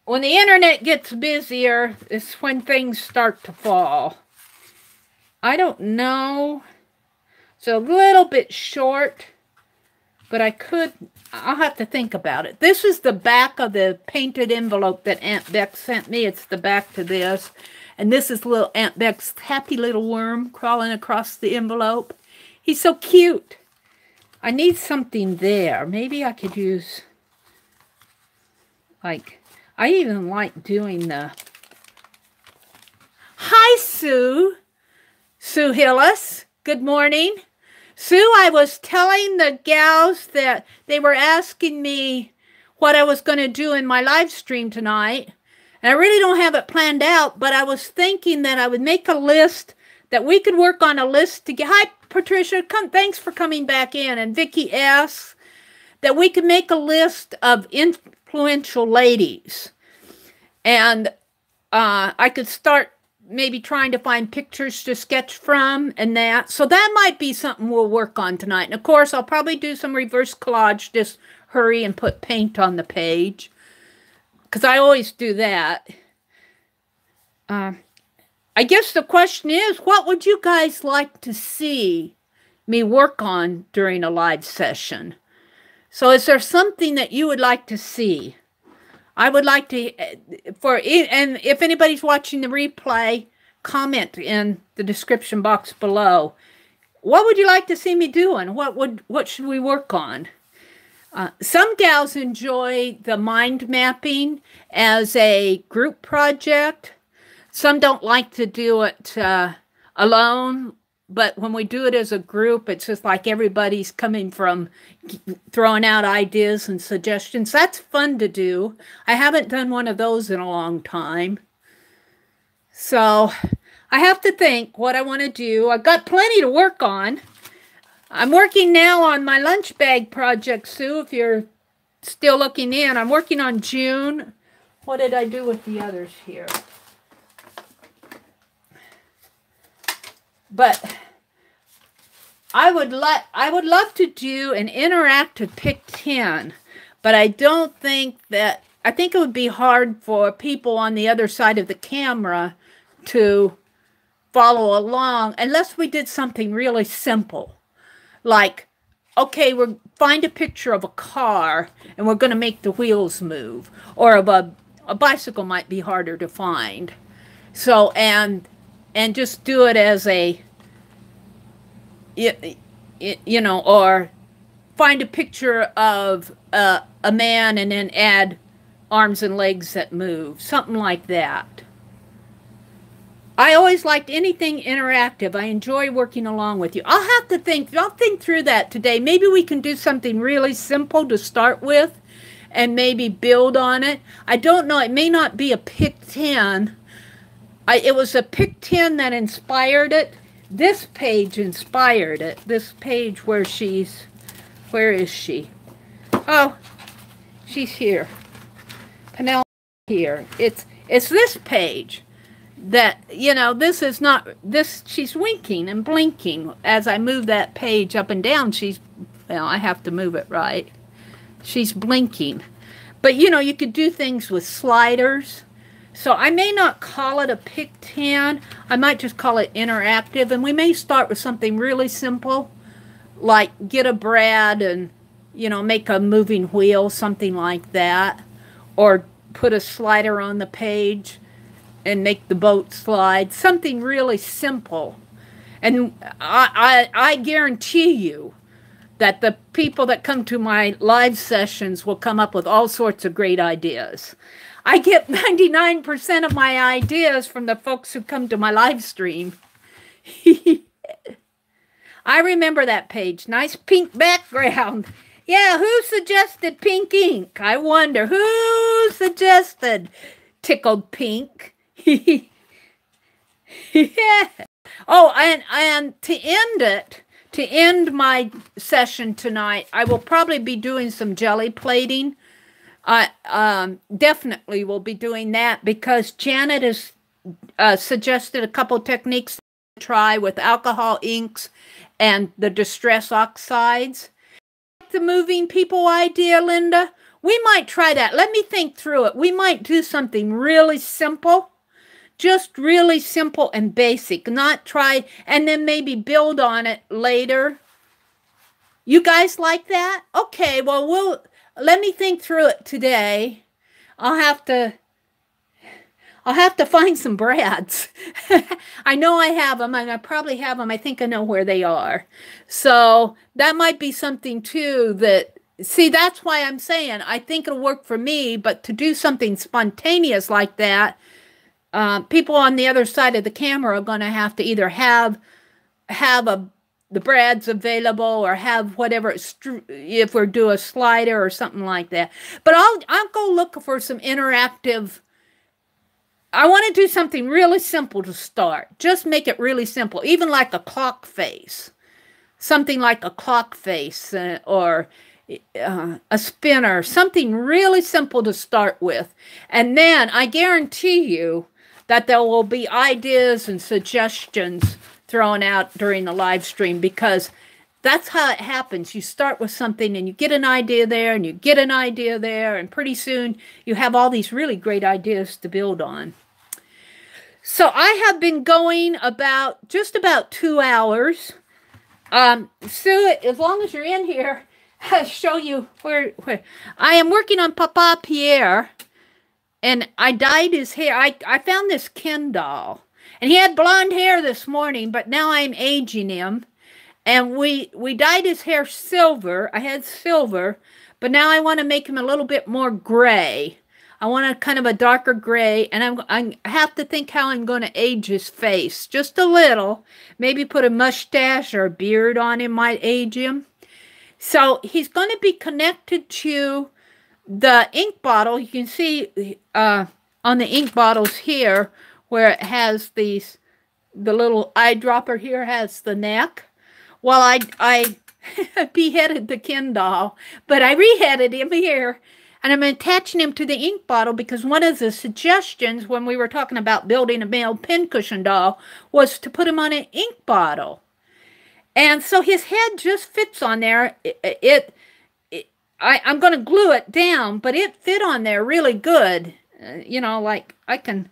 When the internet gets busier, is when things start to fall. I don't know. It's a little bit short, but I'll have to think about it. This is the back of the painted envelope that Aunt Beck sent me. It's the back to this. And this is little Aunt Beck's happy little worm crawling across the envelope. He's so cute. I need something there. Maybe I could use, like, I even like doing the... Hi, Sue. Sue Hillis. Good morning. Sue, I was telling the gals that they were asking me what I was going to do in my live stream tonight. And I really don't have it planned out, but I was thinking that I would make a list, that we could work on a list to get... Hi, Patricia. Thanks for coming back in. And Vicky S. That we could make a list of influential ladies. And I could start maybe trying to find pictures to sketch from and that. So that might be something we'll work on tonight. And of course, I'll probably do some reverse collage, just hurry and put paint on the page, because I always do that. I guess the question is, what would you guys like to see me work on during a live session? So is there something that you would like to see? I would like to, and if anybody's watching the replay, comment in the description box below. What would you like to see me doing? What should we work on? Some gals enjoy the mind mapping as a group project. Some don't like to do it alone. But when we do it as a group, it's just like everybody's coming from throwing out ideas and suggestions. That's fun to do. I haven't done one of those in a long time. So I have to think what I want to do. I've got plenty to work on. I'm working now on my lunch bag project, Sue, if you're still looking in. I'm working on June. What did I do with the others here? But I would love to do an interactive pick 10, but I don't think that, I think it would be hard for people on the other side of the camera to follow along unless we did something really simple. Like, okay, find a picture of a car and we're going to make the wheels move. Or of a bicycle might be harder to find. So, and just do it as a, you know, or find a picture of a man and then add arms and legs that move, something like that. I always liked anything interactive. I enjoy working along with you. I'll think through that today. Maybe we can do something really simple to start with and maybe build on it. I don't know. It may not be a pick 10. It was a pick 10 that inspired it. This page inspired it. This page where is she? Oh, she's here. Penelope here. It's this page that, you know, this is not, this, she's winking and blinking. As I move that page up and down, well, I have to move it right. She's blinking. But, you know, you could do things with sliders. So I may not call it a pick 10. I might just call it interactive. And we may start with something really simple, like get a brad and, you know, make a moving wheel, something like that. Or put a slider on the page and make the boat slide. Something really simple. And I guarantee you that the people that come to my live sessions will come up with all sorts of great ideas. I get 99% of my ideas from the folks who come to my live stream. I remember that page. Nice pink background. Yeah, who suggested pink ink? I wonder who suggested tickled pink. Yeah. Oh, and to end my session tonight, I will probably be doing some jelly plating. I definitely will be doing that because Janet has suggested a couple techniques to try with alcohol inks and the distress oxides. The moving people idea, Linda, we might try that. Let me think through it. We might do something really simple, just really simple and basic, not try, and then maybe build on it later. You guys like that? Okay, well, let me think through it today. I'll have to find some brads. I know I have them, and I probably have them. I think I know where they are. So that might be something, too, that, see, that's why I'm saying I think it'll work for me, but to do something spontaneous like that, people on the other side of the camera are going to have to either have the brads available or have whatever, if we're do a slider or something like that. But I'll go look for some interactive. I want to do something really simple to start. Just make it really simple, even like a clock face. Something like a clock face or a spinner. Something really simple to start with. And then I guarantee you that there will be ideas and suggestions thrown out during the live stream because that's how it happens. You start with something and you get an idea there and you get an idea there, and pretty soon you have all these really great ideas to build on. So I have been going just about 2 hours. Sue, as long as you're in here, I'll show you where I am working on Papa Pierre, and I dyed his hair. I found this Ken doll, and he had blonde hair this morning, but now I'm aging him. And we dyed his hair silver. I had silver, but now I want to make him a little bit more gray. I want a kind of a darker gray, and I have to think how I'm going to age his face. Just a little. Maybe put a mustache or a beard on him might age him. So he's going to be connected to the ink bottle. You can see on the ink bottles here where it has the little eyedropper here has the neck. Well, I beheaded the Ken doll, but I reheaded him here, and I'm attaching him to the ink bottle because one of the suggestions when we were talking about building a male pincushion doll was to put him on an ink bottle. And so his head just fits on there. I'm going to glue it down, but it fit on there really good. You know, like I can,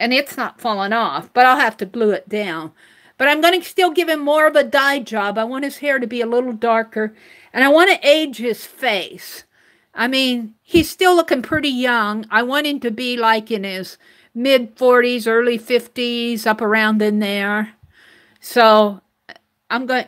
and it's not falling off, but I'll have to glue it down. But I'm going to still give him more of a dye job. I want his hair to be a little darker. And I want to age his face. I mean, he's still looking pretty young. I want him to be like in his mid-40s, early 50s, up around in there. So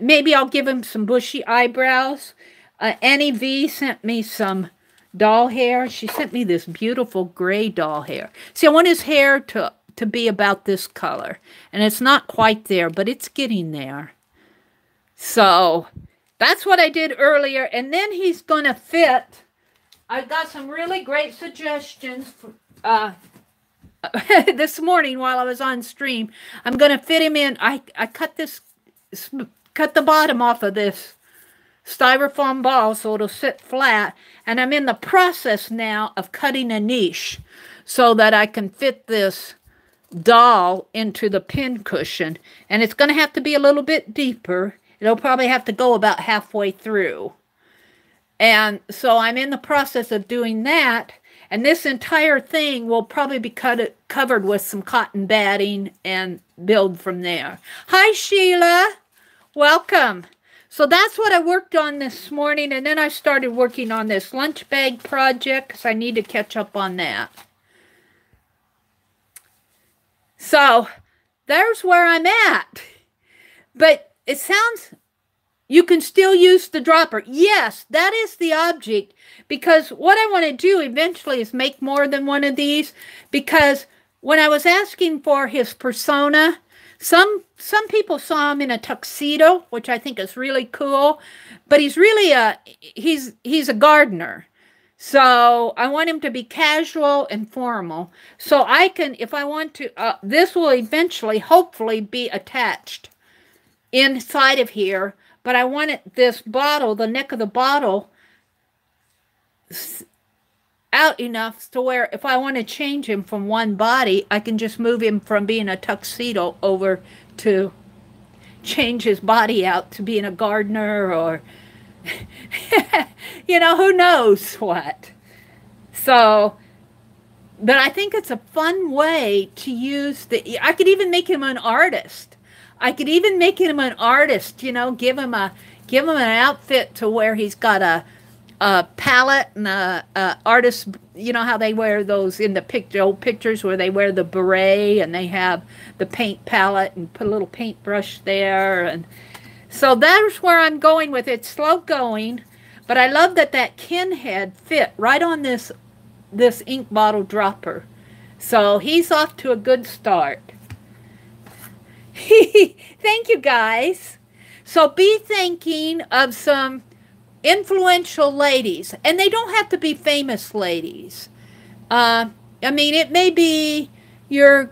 maybe I'll give him some bushy eyebrows. Annie V sent me some doll hair. She sent me this beautiful gray doll hair. See, I want his hair to be about this color. And it's not quite there, but it's getting there. So that's what I did earlier. And then he's going to fit. I got some really great suggestions for, this morning while I was on stream. I'm going to fit him in. I cut the bottom off of this styrofoam ball so it'll sit flat. And I'm in the process now of cutting a niche so that I can fit this doll into the pin cushion. And it's going to have to be a little bit deeper. It'll probably have to go about halfway through. And so I'm in the process of doing that. And this entire thing will probably be covered with some cotton batting and build from there. Hi, Sheila. Welcome. So that's what I worked on this morning. And then I started working on this lunch bag project because I need to catch up on that. So there's where I'm at. But it sounds, you can still use the dropper. Yes, that is the object. Because what I want to do eventually is make more than one of these. Because when I was asking for his persona, some people saw him in a tuxedo, which I think is really cool. But he's really he's a gardener. So I want him to be casual and formal. So I can, if I want to, this will eventually, hopefully, be attached inside of here. But I want this bottle, the neck of the bottle, out enough to where if I want to change him from one body, I can just move him from being a tuxedo over to change his body out to being a gardener or, you know, who knows what. So, but I think it's a fun way to use I could even make him an artist. I could even make him an artist, you know, give him an outfit to where he's got a palette and a artist, you know how they wear those in the old pictures where they wear the beret and they have the paint palette and put a little paintbrush there. And so that's where I'm going with it. Slow going, but I love that kin head fit right on this ink bottle dropper. So he's off to a good start. Thank you, guys. So be thinking of some influential ladies, and they don't have to be famous ladies. I mean, it may be your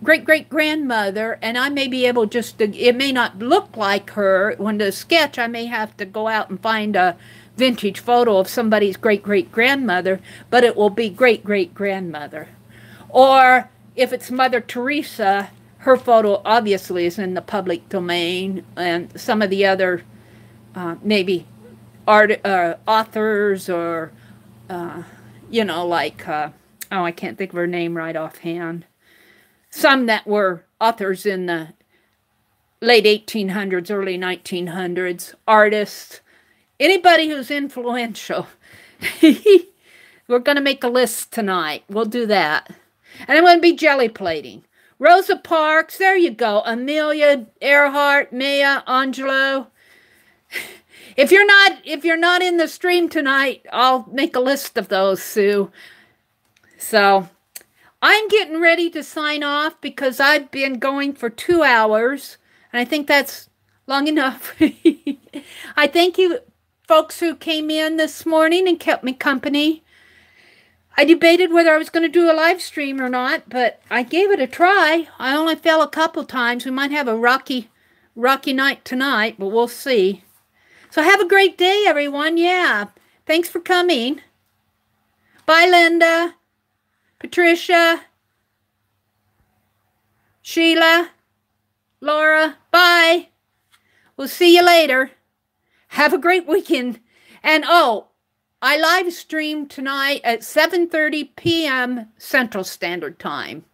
great-great-grandmother, and I may be able just to, it may not look like her. When the sketch, I may have to go out and find a vintage photo of somebody's great-great-grandmother, but it will be great-great-grandmother. Or if it's Mother Teresa, her photo obviously is in the public domain, and some of the other maybe authors or, you know, like, oh, I can't think of her name right offhand. Some that were authors in the late 1800s, early 1900s, artists, anybody who's influential. We're going to make a list tonight. We'll do that. And I'm going to be jelly plating. Rosa Parks, there you go. Amelia Earhart, Maya Angelou. If you're not in the stream tonight, I'll make a list of those, Sue. So I'm getting ready to sign off because I've been going for 2 hours, and I think that's long enough. I thank you folks who came in this morning and kept me company. I debated whether I was going to do a live stream or not, but I gave it a try. I only fell a couple times. We might have a rocky night tonight, but we'll see. So have a great day, everyone. Yeah. Thanks for coming. Bye, Linda. Patricia. Sheila. Laura. Bye. We'll see you later. Have a great weekend. And, oh, I live stream tonight at 7:30 p.m. Central Standard Time.